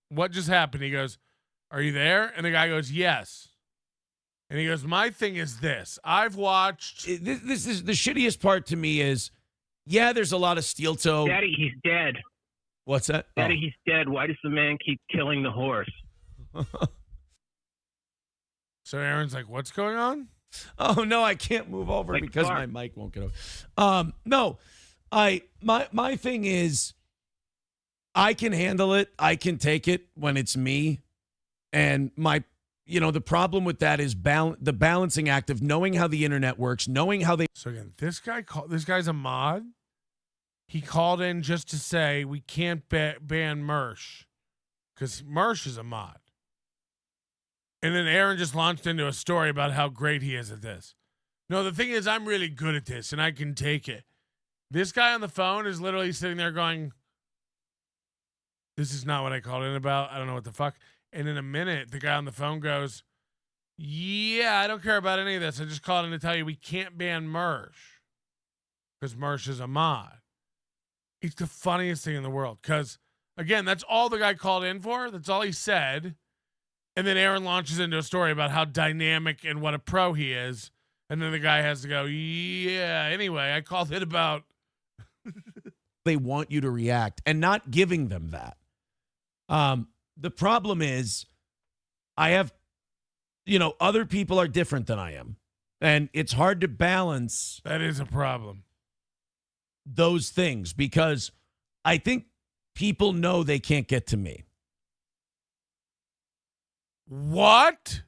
What just happened? He goes, are you there? And the guy goes, yes. And he goes, my thing is this. I've watched. This is the shittiest part to me is, yeah, there's a lot of steel toe. Daddy, he's dead. What's that? Daddy, he's dead. Why does the man keep killing the horse? So Aaron's like, what's going on? Oh no, I can't move over like because my mic won't get over. No, my thing is, I can handle it. I can take it when it's me, and the problem with that is the balancing act of knowing how the internet works, knowing how they. So again, this guy's a mod. He called in just to say we can't ban Mersh because Mersh is a mod. And then Aaron just launched into a story about how great he is at this. No, the thing is, I'm really good at this, and I can take it. This guy on the phone is literally sitting there going, this is not what I called in about. I don't know what the fuck. And in a minute, the guy on the phone goes, yeah, I don't care about any of this. I just called in to tell you we can't ban Mersh because Mersh is a mod. It's the funniest thing in the world because, again, that's all the guy called in for. That's all he said. And then Aaron launches into a story about how dynamic and what a pro he is. And then the guy has to go, yeah, anyway, I called it about. They want you to react and not giving them that. The problem is I have, other people are different than I am. And it's hard to balance. That is a problem. those things because I think people know they can't get to me. What?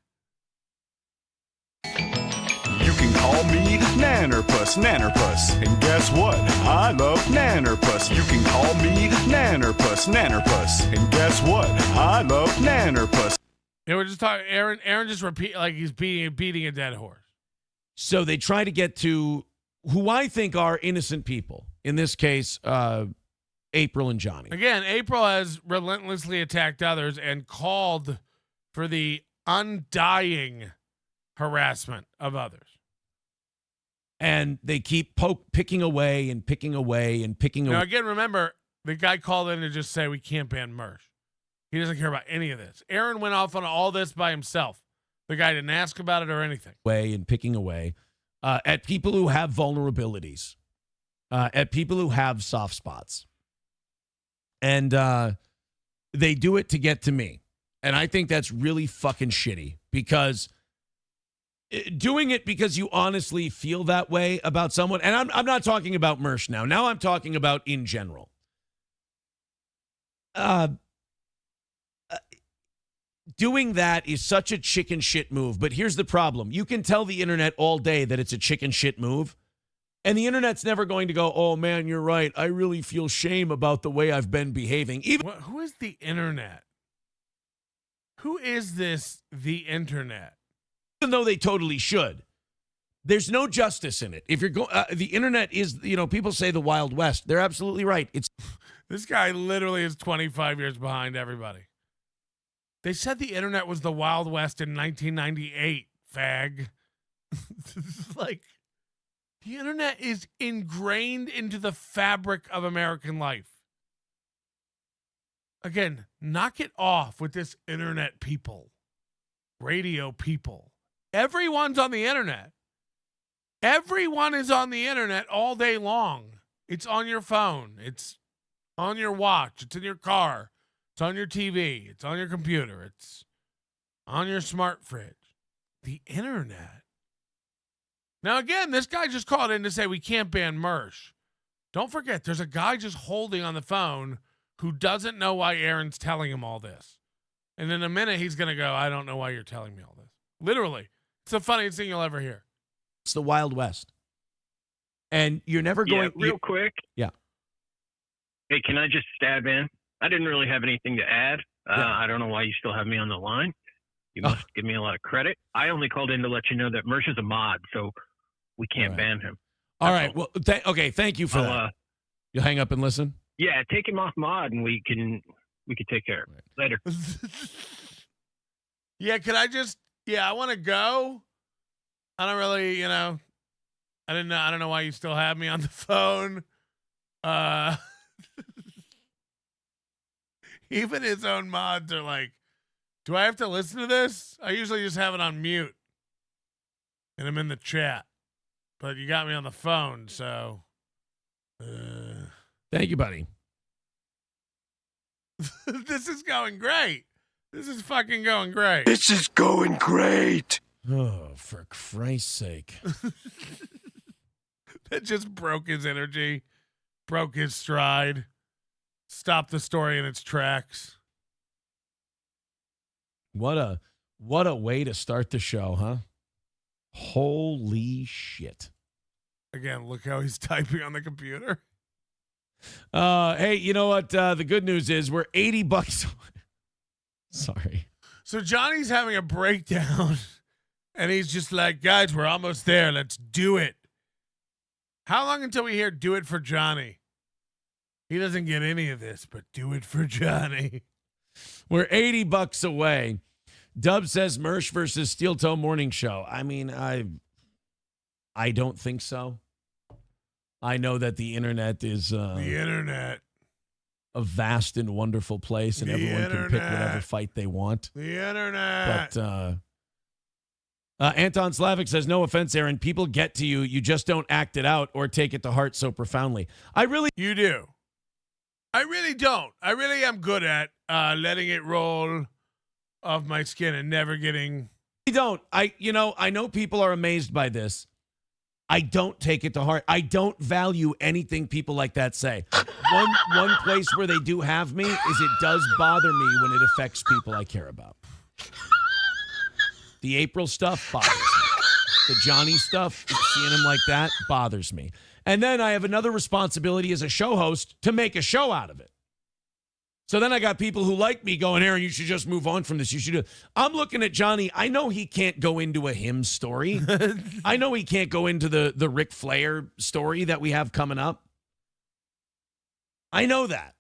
You can call me Nannerpuss, Nannerpuss. And guess what? I love Nannerpuss. You can call me Nannerpuss, Nannerpuss. And guess what? I love Nannerpuss. Yeah, we're just talking. Aaron just repeat like he's beating a dead horse. So they try to get to who I think are innocent people. In this case, April and Johnny. Again, April has relentlessly attacked others and called for the undying harassment of others. And they keep picking away and picking away and picking away. Now, again, remember, the guy called in to just say we can't ban Mersh. He doesn't care about any of this. Aaron went off on all this by himself. The guy didn't ask about it or anything. And picking away at people who have vulnerabilities, at people who have soft spots. And they do it to get to me. And I think that's really fucking shitty because doing it because you honestly feel that way about someone. And I'm not talking about Mersh now. Now I'm talking about in general. Doing that is such a chicken shit move. But here's the problem. You can tell the internet all day that it's a chicken shit move. And the internet's never going to go, oh, man, you're right. I really feel shame about the way I've been behaving. Who is the internet? Who is this, the internet? Even though they totally should. There's no justice in it. If you're the internet is, people say the Wild West. They're absolutely right. It's This guy literally is 25 years behind everybody. They said the internet was the Wild West in 1998, fag. Like, the internet is ingrained into the fabric of American life. Again, knock it off with this internet people, radio people. Everyone's on the internet. Everyone is on the internet all day long. It's on your phone. It's on your watch. It's in your car. It's on your TV. It's on your computer. It's on your smart fridge. The internet. Now, again, this guy just called in to say we can't ban Mersh. Don't forget, there's a guy just holding on the phone who doesn't know why Aaron's telling him all this. And in a minute, he's going to go, I don't know why you're telling me all this. Literally. It's the funniest thing you'll ever hear. It's the Wild West. And you're never going... real quick. Yeah. Hey, can I just stab in? I didn't really have anything to add. I don't know why you still have me on the line. You must give me a lot of credit. I only called in to let you know that Mersh is a mod, so we can't ban him. All right. Well, okay. Thank you for that. You'll hang up and listen? Yeah, take him off mod, and we can take care of it. Later. Yeah, could I just... Yeah, I want to go. I don't really, I don't know why you still have me on the phone. Even his own mods are like, do I have to listen to this? I usually just have it on mute. And I'm in the chat. But you got me on the phone, so. Thank you, buddy. This is going great. This is fucking going great. This is going great. Oh, for Christ's sake. That just broke his energy, broke his stride, stopped the story in its tracks. What a way to start the show, huh? Holy shit. Again, look how he's typing on the computer. Hey, you know what? The good news is we're $80. Sorry. So Johnny's having a breakdown, and he's just like, guys, we're almost there. Let's do it. How long until we hear do it for Johnny? He doesn't get any of this, but do it for Johnny. We're $80 away. Dub says Mersh versus Steel Toe Morning Show. I mean, I don't think so. I know that the internet is the internet. A vast and wonderful place, and everyone can pick whatever fight they want. The internet. But Anton Slavic says, no offense, Aaron. People get to you. You just don't act it out or take it to heart so profoundly. You do. I really don't. I really am good at letting it roll off my skin and never getting. I don't. I know people are amazed by this. I don't take it to heart. I don't value anything people like that say. One place where they do have me is it does bother me when it affects people I care about. The April stuff bothers me. The Johnny stuff, seeing him like that, bothers me. And then I have another responsibility as a show host to make a show out of it. So then I got people who like me going, Aaron, you should just move on from this. You should do. I'm looking at Johnny. I know he can't go into a hymn story. I know he can't go into the Ric Flair story that we have coming up. I know that.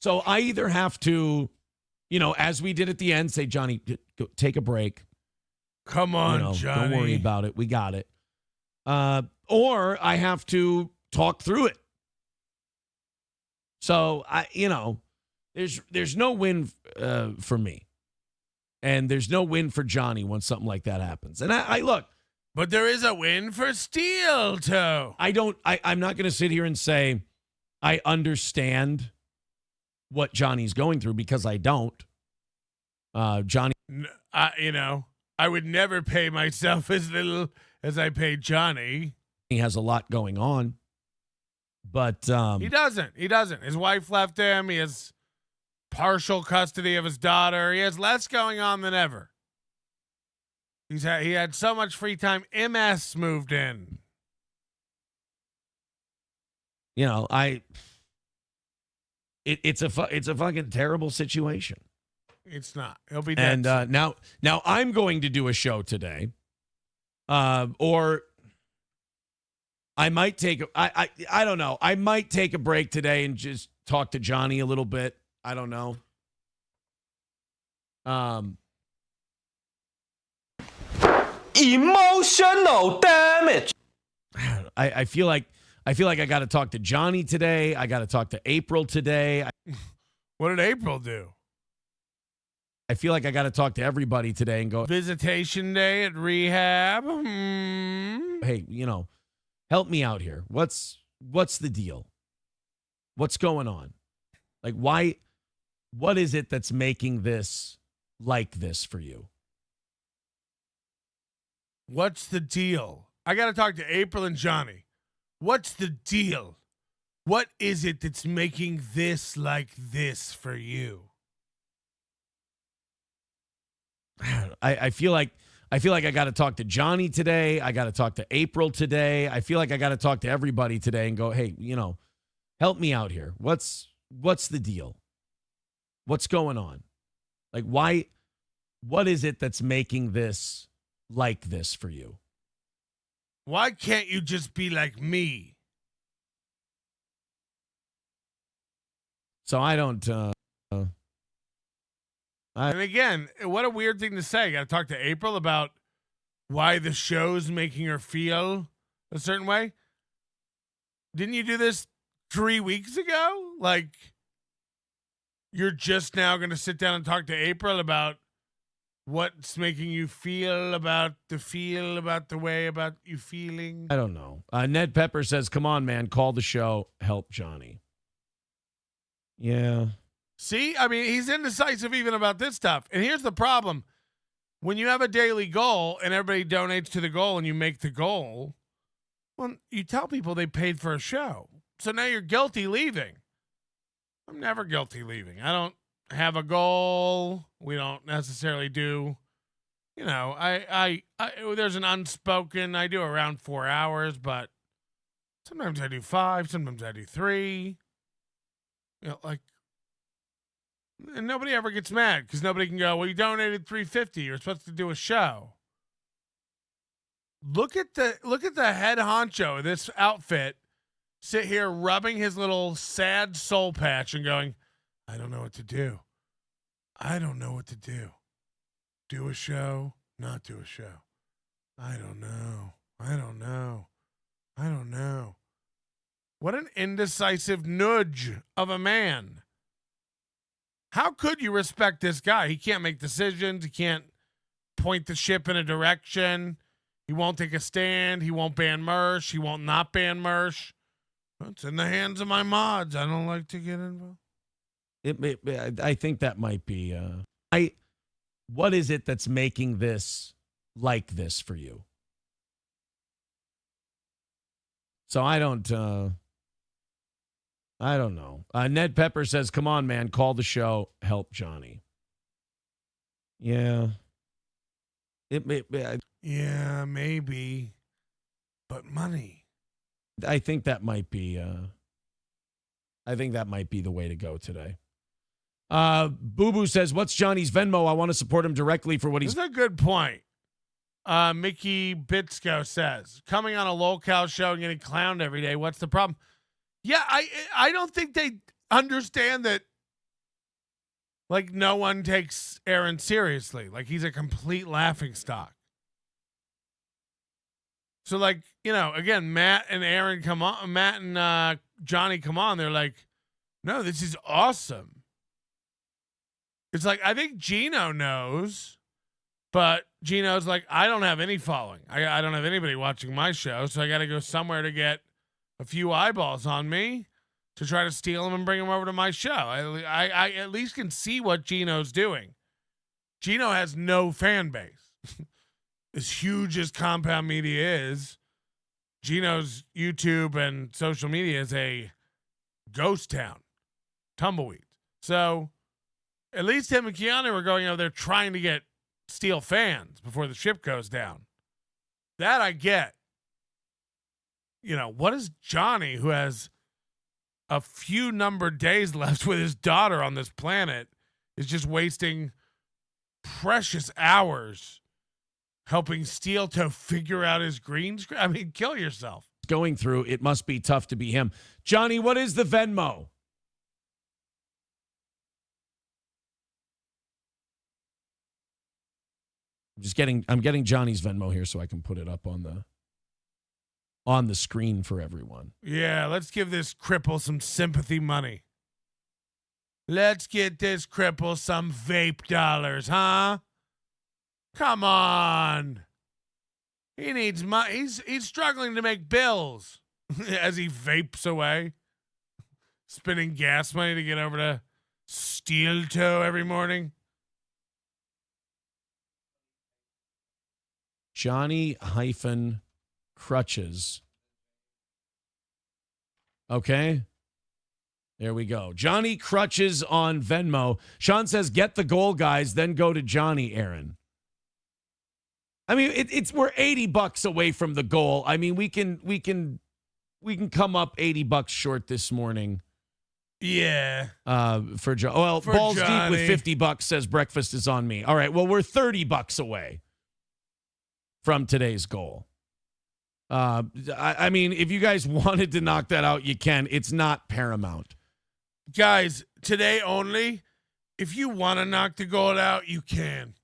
So I either have to, as we did at the end, say, Johnny, go, take a break. Come on, Johnny. Don't worry about it. We got it. Or I have to talk through it. So there's no win for me, and there's no win for Johnny when something like that happens. And I look, but there is a win for Steel Toe. I'm not going to sit here and say I understand what Johnny's going through because I don't. Johnny, I would never pay myself as little as I pay Johnny. He has a lot going on, but he doesn't. His wife left him. He has partial custody of his daughter. He has less going on than ever. He had so much free time. MS moved in. It's a fucking terrible situation. It's not. He'll be dead. And now I'm going to do a show today, or I might take I don't know. I might take a break today and just talk to Johnny a little bit. I don't know. Emotional damage. I feel like I got to talk to Johnny today. I got to talk to April today. What did April do? I feel like I got to talk to everybody today and go, visitation day at rehab. Hey, help me out here. What's the deal? What's going on? Like, why? What is it that's making this like this for you? What's the deal? I got to talk to April and Johnny. What's the deal? What is it that's making this like this for you? I feel like I got to talk to Johnny today. I got to talk to April today. I feel like I got to talk to everybody today and go, hey, help me out here. What's the deal? What's going on? Like, why? What is it that's making this like this for you? Why can't you just be like me? So I don't. And again, what a weird thing to say. You got to talk to April about why the show's making her feel a certain way. Didn't you do this 3 weeks ago? Like, you're just now going to sit down and talk to April about what's making you feel about the way about you feeling? I don't know. Ned Pepper says, come on, man, call the show. Help Johnny. Yeah. See, I mean, he's indecisive even about this stuff. And here's the problem. When you have a daily goal and everybody donates to the goal and you make the goal, well, you tell people they paid for a show. So now you're guilty leaving. I'm never guilty leaving. I don't have a goal. We don't necessarily do, I there's an unspoken, I do around 4 hours, but sometimes I do 5, sometimes I do 3. And nobody ever gets mad because nobody can go, well, you donated $350. You're supposed to do a show. Look at the head honcho of this outfit sit here rubbing his little sad soul patch and going, I don't know what to do. I don't know what to do. Do a show, not do a show. I don't know. I don't know. I don't know. What an indecisive nudge of a man. How could you respect this guy? He can't make decisions. He can't point the ship in a direction. He won't take a stand. He won't ban Mersh. He won't not ban Mersh. It's in the hands of my mods. I don't like to get involved. I think that might be. What is it that's making this like this for you? So I don't know. Ned Pepper says, come on, man, call the show. Help Johnny. Yeah. Yeah, maybe. But money. I think that might be the way to go today. Boo Boo says, what's Johnny's Venmo? I want to support him directly for what he's. That's a good point. Mickey Bitsko says, coming on a locale show and getting clowned every day. What's the problem? Yeah, I don't think they understand that. Like, no one takes Aaron seriously. Like, he's a complete laughingstock. So, like, you know, again, Matt and Aaron come on. Matt and Johnny come on. They're like, no, this is awesome. It's like, I think Gino knows, but Gino's like, I don't have any following. I don't have anybody watching my show, so I got to go somewhere to get a few eyeballs on me to try to steal them and bring them over to my show. I at least can see what Gino's doing. Gino has no fan base. As huge as Compound Media is, Gino's YouTube and social media is a ghost town. Tumbleweed. So at least him and Keanu were going over there trying to steal fans before the ship goes down. That I get. You know, what is Johnny, who has a few numbered days left with his daughter on this planet, is just wasting precious hours helping Steel Toe figure out his green screen? I mean, kill yourself. Going through, it must be tough to be him. Johnny, what is the Venmo? I'm getting Johnny's Venmo here so I can put it up on the screen for everyone. Yeah, let's give this cripple some sympathy money. Let's get this cripple some vape dollars, huh? Come on. He needs money. He's struggling to make bills as he vapes away, spending gas money to get over to Steel Toe every morning. Johnny-Crutches. Okay. There we go. Johnny Crutches on Venmo. Sean says, get the goal, guys, then go to Johnny, Aaron. I mean, we're $80 away from the goal. I mean, we can come up $80 short this morning. Yeah. For Joe. Well, for Balls Johnny. Deep with $50 says breakfast is on me. All right. Well, we're $30 away from today's goal. I mean, if you guys wanted to knock that out, you can. It's not paramount. Guys, today only, if you want to knock the goal out, you can.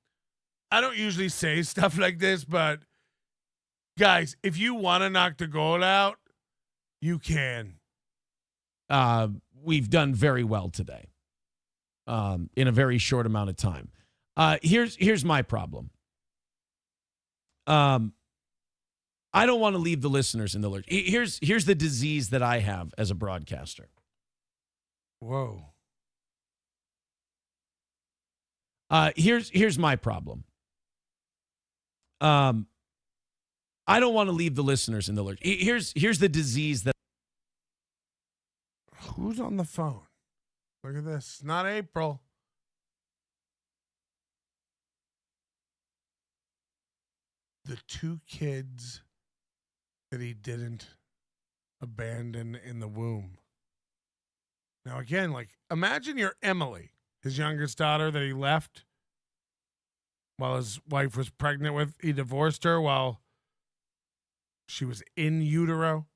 I don't usually say stuff like this, but guys, if you want to knock the goal out, you can. We've done very well today in a very short amount of time. Here's my problem. I don't want to leave the listeners in the lurch. Here's the disease that I have as a broadcaster. Whoa. Here's my problem. I don't want to leave the listeners in the lurch. Here's the disease that. Who's on the phone? Look at this. Not April. The two kids that he didn't abandon in the womb. Now, again, like, imagine you're Emily, his youngest daughter that he left while his wife was pregnant with. He divorced her while she was in utero.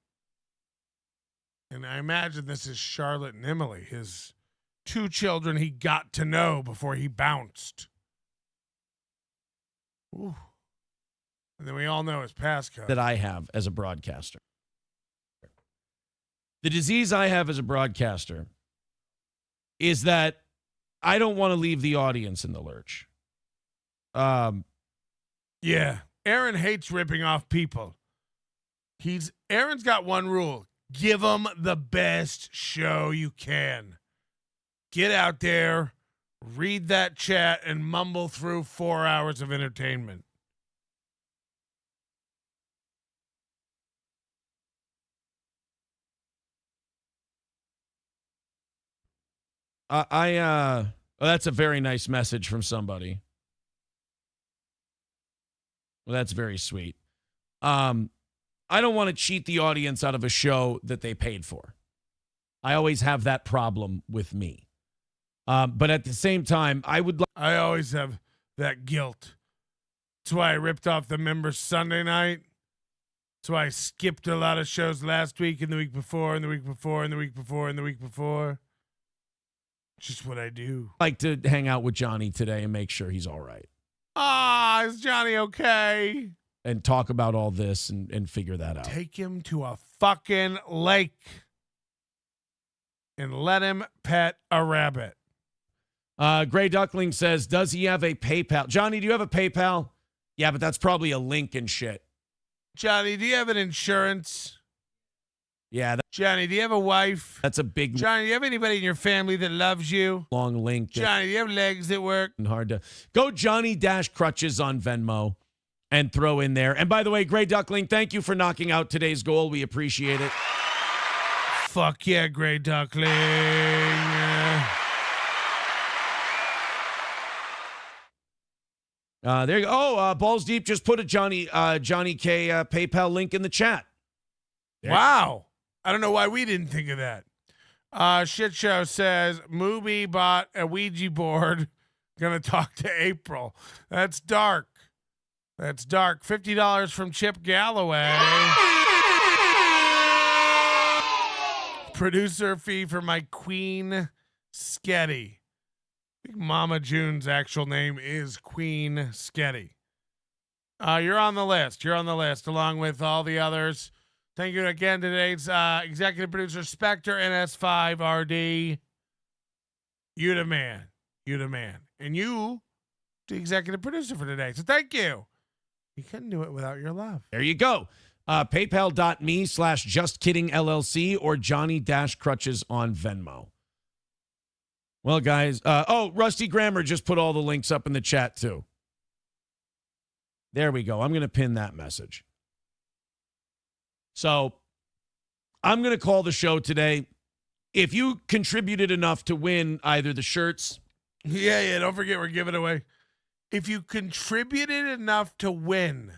And I imagine this is Charlotte and Emily, his two children he got to know before he bounced. Ooh. And then we all know his passcode. That I have as a broadcaster. The disease I have as a broadcaster is that I don't want to leave the audience in the lurch. Yeah. Aaron hates ripping off people. Aaron's got one rule. Give them the best show you can. Get out there, read that chat, and mumble through 4 hours of entertainment. That's a very nice message from somebody. Well, that's very sweet. I don't want to cheat the audience out of a show that they paid for. I always have that problem with me. But at the same time, I always have that guilt. That's why I ripped off the members Sunday night. That's why I skipped a lot of shows last week and the week before and the week before and the week before and the week before. Just what I do. like to hang out with Johnny today and make sure he's all right. Is Johnny okay? And talk about all this and figure that out. Take him to a fucking lake and let him pet a rabbit. Gray Duckling says, does he have a PayPal? Johnny, do you have a PayPal? Yeah, but that's probably a link and shit. Johnny, do you have an insurance? Yeah. Johnny, do you have a wife? That's a big... Johnny, do you have anybody in your family that loves you? Long link. Johnny, do you have legs that work? Hard to... Go Johnny-Crutches on Venmo and throw in there. And by the way, Gray Duckling, thank you for knocking out today's goal. We appreciate it. Fuck yeah, Gray Duckling. There you go. Oh, Balls Deep just put a Johnny K PayPal link in the chat. Wow. I don't know why we didn't think of that. Shit Show says, Mooby bought a Ouija board. Gonna talk to April. That's dark. That's dark. $50 from Chip Galloway. Producer fee for my Queen Sketty. I think Mama June's actual name is Queen Sketty. You're on the list. You're on the list along with all the others. Thank you again to today's executive producer, Spectre NS5RD. You the man. You the man. And you, the executive producer for today. So thank you. You couldn't do it without your love. There you go. PayPal.me/JustKiddingLLC or Johnny-Crutches on Venmo. Well, guys. Rusty Grammar just put all the links up in the chat, too. There we go. I'm going to pin that message. So I'm going to call the show today. If you contributed enough to win either the shirts. Yeah. Don't forget we're giving away. If you contributed enough to win,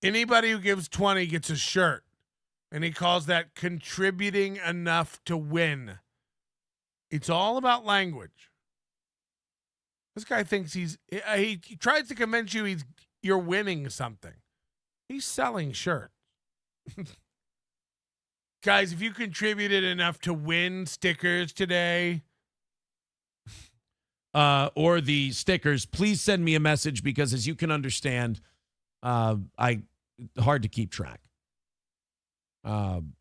anybody who gives 20 gets a shirt. And he calls that contributing enough to win. It's all about language. This guy thinks he tries to convince you you're winning something. He's selling shirts. Guys, if you contributed enough to win stickers today, or the stickers, please send me a message because, as you can understand, hard to keep track. then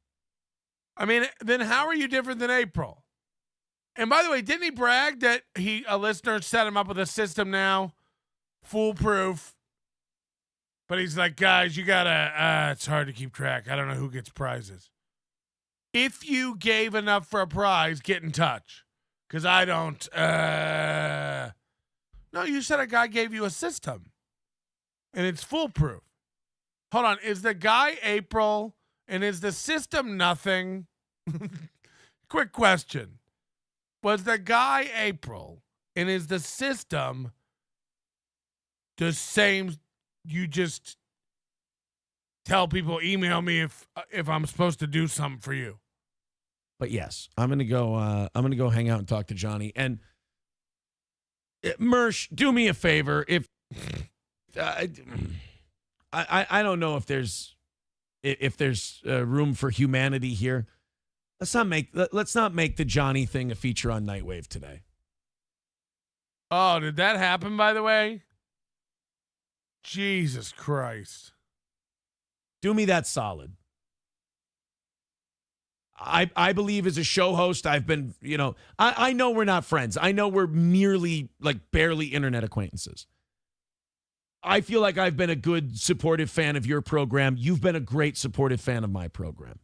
how are you different than April? And by the way, didn't he brag that a listener set him up with a system now, foolproof? But he's like, guys, you gotta. It's hard to keep track. I don't know who gets prizes. If you gave enough for a prize, get in touch. Because I don't. No, you said a guy gave you a system. And it's foolproof. Hold on. Is the guy April? And is the system nothing? Quick question. Was the guy April? And is the system the same? You just tell people, email me if I'm supposed to do something for you. But yes, I'm gonna go hang out and talk to Johnny. And Mersh, do me a favor. If I don't know if there's room for humanity here. Let's not make the Johnny thing a feature on Nightwave today. Oh, did that happen, by the way? Jesus Christ. Do me that solid. I believe as a show host, I've been, I know we're not friends. I know we're merely barely internet acquaintances. I feel like I've been a good supportive fan of your program. You've been a great supportive fan of my program.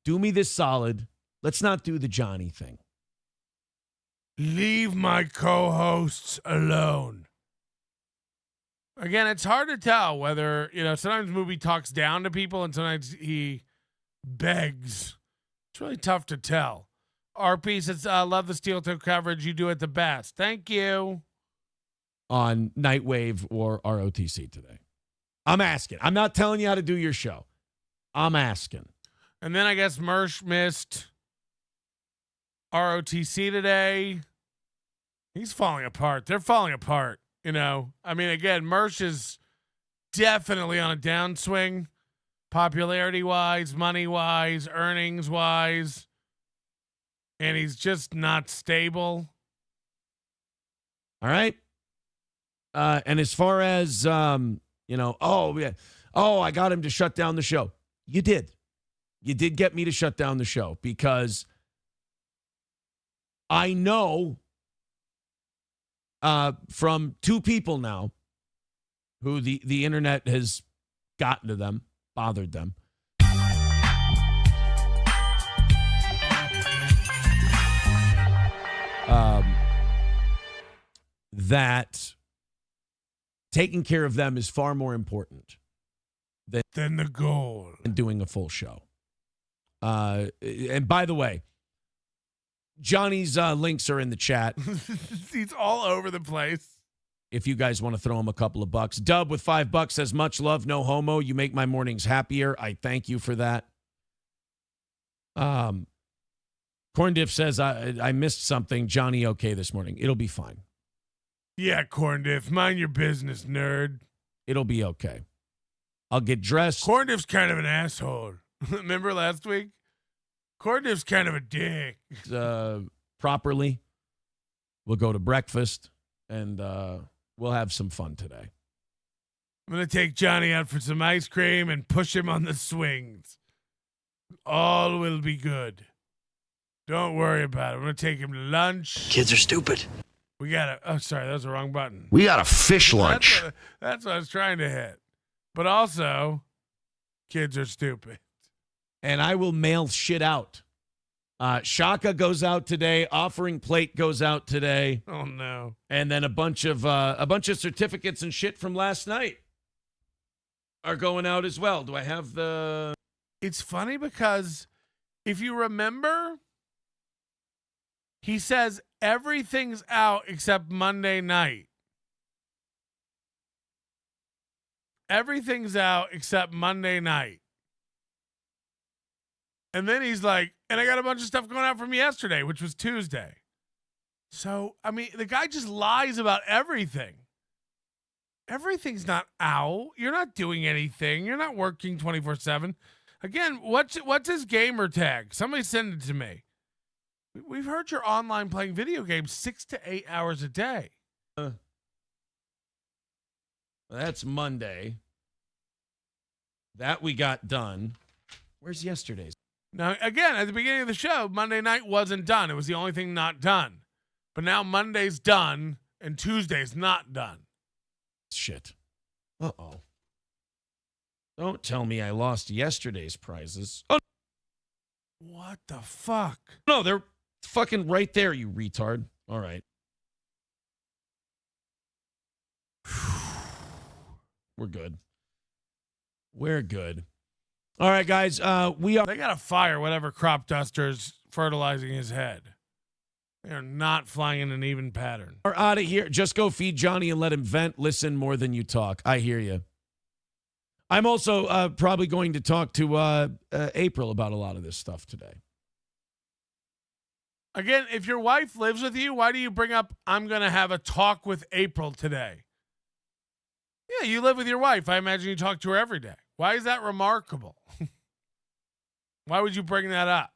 Do me this solid. Let's not do the Johnny thing. Leave my co-hosts alone. Again, it's hard to tell whether, sometimes Mooby talks down to people and sometimes he begs It's really tough to tell. RP says, love the steel toe coverage. You do it the best. Thank you. On Nightwave or ROTC today. I'm asking. I'm not telling you how to do your show. I'm asking. And then I guess Mersh missed ROTC today. He's falling apart. They're falling apart, you know. I mean, again, Mersh is definitely on a downswing, popularity-wise, money-wise, earnings-wise. And he's just not stable. All right. And as far as, I got him to shut down the show. You did. You did get me to shut down the show because I know from two people now who the internet has gotten to them, bothered them. That taking care of them is far more important than the goal and doing a full show. And by the way, Johnny's links are in the chat. He's all over the place. If you guys want to throw him a couple of bucks. Dub with $5 says, much love, no homo. You make my mornings happier. I thank you for that. Corn Diff says, I missed something. Johnny, okay this morning. It'll be fine. Yeah, Corn Diff. Mind your business, nerd. It'll be okay. I'll get dressed. Corn Diff's kind of an asshole. Remember last week? Corn Diff's kind of a dick. Properly. We'll go to breakfast, and we'll have some fun today. I'm going to take Johnny out for some ice cream and push him on the swings. All will be good. Don't worry about it. I'm going to take him to lunch. Kids are stupid. We got to... Oh, sorry. That was the wrong button. We got a fish lunch. That's what I was trying to hit. But also, kids are stupid. And I will mail shit out. Shaka goes out today. Offering plate goes out today. Oh, no. And then a bunch of certificates and shit from last night are going out as well. Do I have the... It's funny because if you remember, he says everything's out except Monday night. Everything's out except Monday night. And then he's like, and I got a bunch of stuff going out from yesterday, which was Tuesday. So, I mean, the guy just lies about everything. Everything's not out. You're not doing anything. You're not working 24/7. Again, what's his gamer tag? Somebody send it to me. We've heard you're online playing video games 6 to 8 hours a day. That's Monday. That we got done. Where's yesterday's? Now, again, at the beginning of the show, Monday night wasn't done. It was the only thing not done. But now Monday's done and Tuesday's not done. Shit. Uh-oh. Don't tell me I lost yesterday's prizes. Oh, what the fuck? no, they're fucking right there, you retard. All right. We're good. We're good. All right, guys. We are. They got to fire whatever crop duster's fertilizing his head. They are not flying in an even pattern. Are out of here. Just go feed Johnny and let him vent. Listen more than you talk. I hear you. I'm also probably going to talk to April about a lot of this stuff today. Again, if your wife lives with you, why do you bring up, I'm going to have a talk with April today? Yeah, you live with your wife. I imagine you talk to her every day. Why is that remarkable? Why would you bring that up?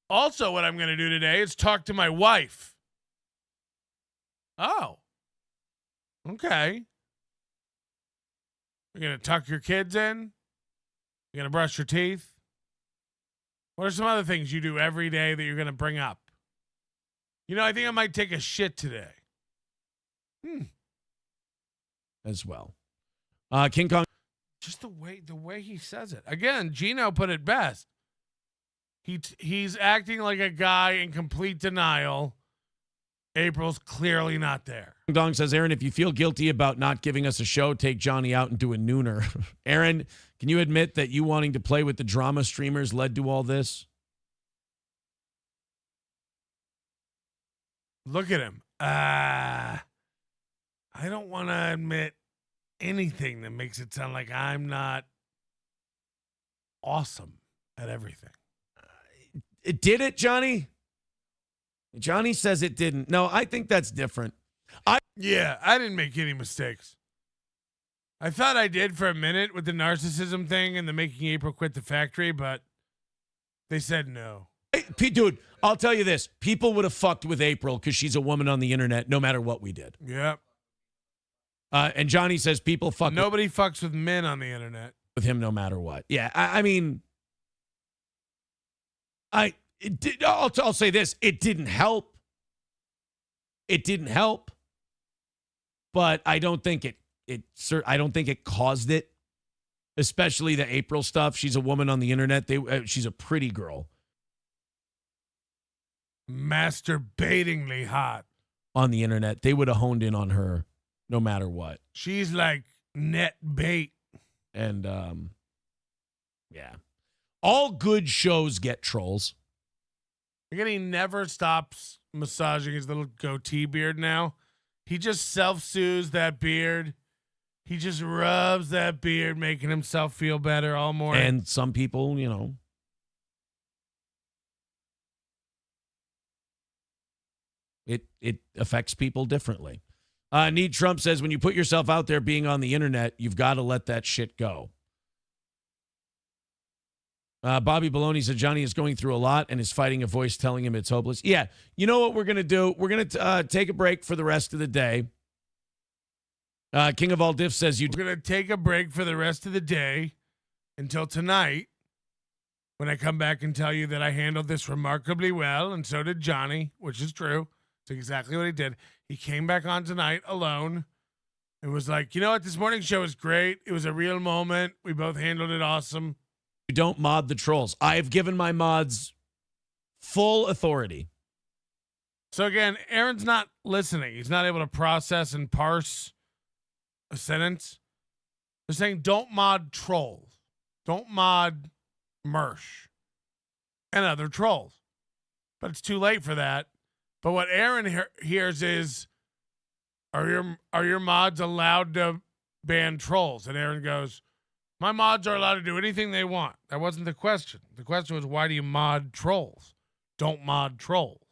Also, what I'm going to do today is talk to my wife. Oh. Okay. You're going to tuck your kids in? You're going to brush your teeth? What are some other things you do every day that you're going to bring up? You know, I think I might take a shit today. As well. King Kong. Just the way he says it. Again, Gino put it best. He's acting like a guy in complete denial. April's clearly not there. Dong says, Aaron, if you feel guilty about not giving us a show, take Johnny out and do a nooner. Aaron, can you admit that you wanting to play with the drama streamers led to all this? Look at him. I don't want to admit anything that makes it sound like I'm not awesome at everything. It did it, Johnny? Johnny says it didn't. No, I think that's different. Yeah, I didn't make any mistakes. I thought I did for a minute with the narcissism thing and the making April quit the factory, but they said no. Hey, dude, I'll tell you this. People would have fucked with April because she's a woman on the internet no matter what we did. Yep. And Johnny says people fuck Nobody fucks with men on the internet. with him no matter what. Yeah, I mean, I'll say this. It didn't help. It didn't help. But I don't think I don't think it caused it. Especially the April stuff. She's a woman on the internet. She's a pretty girl. Masturbatingly hot. On the internet. They would have honed in on her no matter what. She's like net bait. And yeah. All good shows get trolls. Again, he never stops massaging his little goatee beard now. He just self-soothes that beard. He just rubs that beard, making himself feel better all morning. And some people, it affects people differently. Need Trump says, when you put yourself out there being on the internet, you've got to let that shit go. Bobby Baloney said Johnny is going through a lot and is fighting a voice telling him it's hopeless. Yeah, you know what we're going to do? We're going to take a break for the rest of the day. King of all diffs says we're going to take a break for the rest of the day until tonight when I come back and tell you that I handled this remarkably well, and so did Johnny, which is true. It's exactly what he did. He came back on tonight alone and was like, you know what? This morning show was great. It was a real moment. We both handled it awesome. You don't mod the trolls. I have given my mods full authority. So again, Aaron's not listening. He's not able to process and parse a sentence. They're saying don't mod trolls. Don't mod Mersh and other trolls. But it's too late for that. But what Aaron hears is, are your mods allowed to ban trolls? And Aaron goes, my mods are allowed to do anything they want. That wasn't the question. The question was, why do you mod trolls? Don't mod trolls.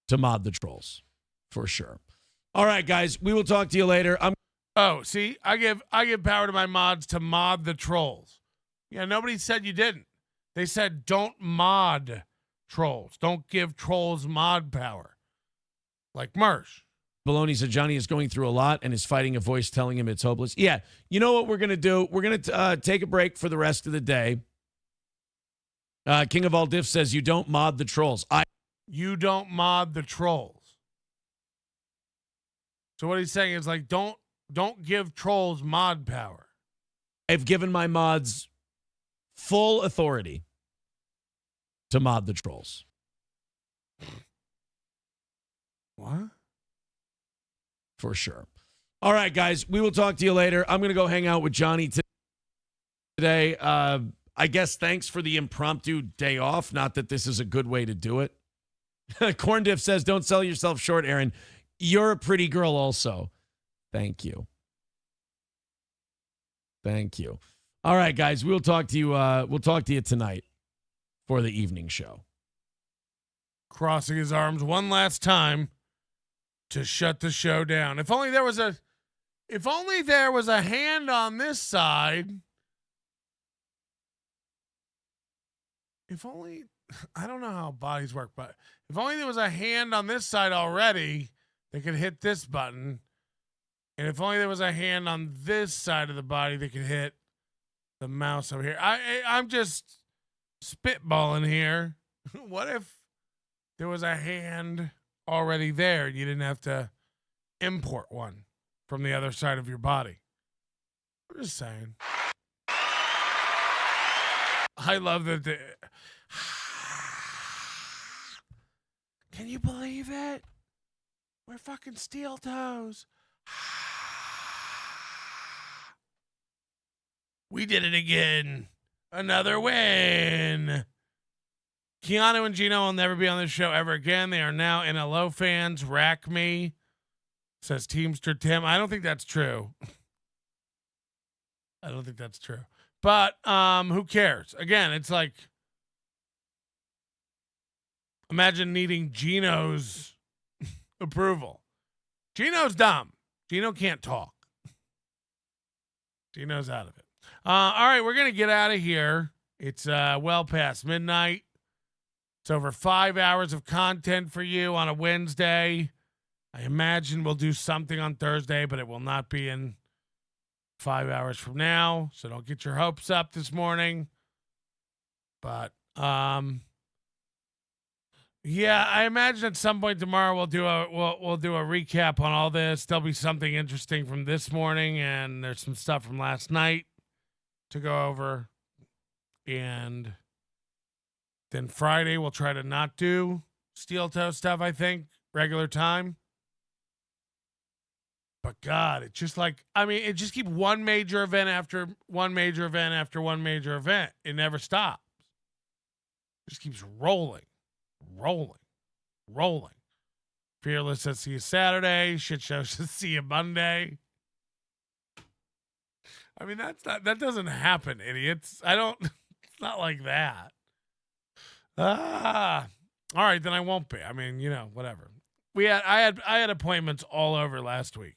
To mod the trolls, for sure. All right, guys, we will talk to you later. See, I give power to my mods to mod the trolls. Yeah, nobody said you didn't. They said don't mod trolls. Don't give trolls mod power. Like Mersh. Baloney said Johnny is going through a lot and is fighting a voice telling him it's hopeless. Yeah, you know what we're going to do? We're going to take a break for the rest of the day. King of all diffs says you don't mod the trolls. You don't mod the trolls. So what he's saying is like, don't give trolls mod power. I've given my mods full authority to mod the trolls. What? For sure. All right, guys, we will talk to you later. I'm going to go hang out with Johnny today. I guess thanks for the impromptu day off. Not that this is a good way to do it. Corn Diff says, don't sell yourself short, Aaron. You're a pretty girl also. Thank you. Thank you. All right, guys, we'll talk to you. We'll talk to you tonight for the evening show. Crossing his arms one last time to shut the show down. If only there was a hand on this side. If only, I don't know how bodies work, but if only there was a hand on this side already that could hit this button. And if only there was a hand on this side of the body that could hit the mouse over here. I'm just spitballing here. What if there was a hand already there and you didn't have to import one from the other side of your body? I'm just saying. I love that. Can you believe it? We're fucking steel toes. We did it again. Another win. Keanu and Gino will never be on this show ever again. They are now NLO fans. Rack me, says Teamster Tim. I don't think that's true. I don't think that's true. But who cares? Again, it's like, imagine needing Gino's approval. Gino's dumb. Gino can't talk. Gino's out of it. All right, we're going to get out of here. It's well past midnight. It's over 5 hours of content for you on a Wednesday. I imagine we'll do something on Thursday, but it will not be in 5 hours from now. So don't get your hopes up this morning. But yeah, I imagine at some point tomorrow we'll do a recap on all this. There'll be something interesting from this morning, and there's some stuff from last night to go over. And then Friday we'll try to not do steel toe stuff, I think, regular time. But God, it's just like, I mean, it just keeps one major event after one major event after one major event. It never stops. It just keeps rolling. Fearless says see you Saturday. Shit show says see you Monday. I mean, that doesn't happen, idiots. It's not like that. All right, then I won't be. I mean, whatever. I had appointments all over last week.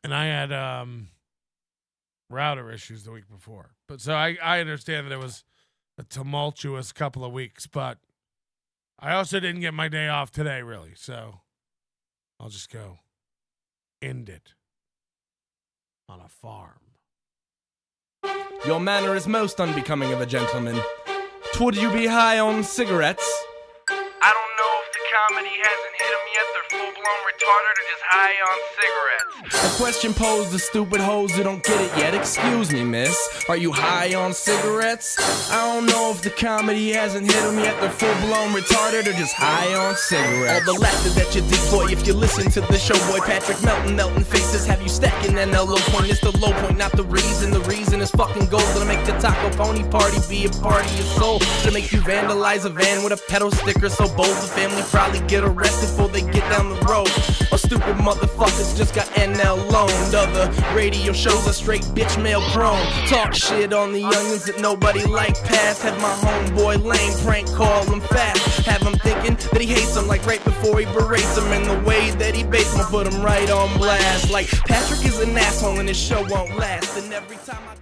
And I had router issues the week before. But so I understand that it was a tumultuous couple of weeks, but I also didn't get my day off today, really. So I'll just go end it on a farm. Your manner is most unbecoming of a gentleman. Would you be high on cigarettes? I don't know if the comedy hasn't hit them yet. They're full-blown retarded or just high on cigarettes. A question posed to stupid hoes who don't get it yet. Excuse me, miss. Are you high on cigarettes? I don't know if the comedy hasn't hit them yet. They're full-blown retarded or just high on cigarettes. All the laughter that you dig, boy, if you listen to the show, boy. Patrick melting faces have you stacking that low point. It's the low point, not the reason. The reason is fucking gold. Gonna make the taco pony party be a party of soul. To make you vandalize a van with a pedal sticker so bold the family probably get arrested before they get down the road. Or stupid motherfuckers just got NL loaned. Other radio shows are straight bitch mail prone. Talk shit on the youngins that nobody like past. Have my homeboy lame prank call him fast. Have him thinking that he hates him like right before he berates him. And the way that he baits him, put him right on blast. Like Patrick is an asshole and his show won't last. And every time I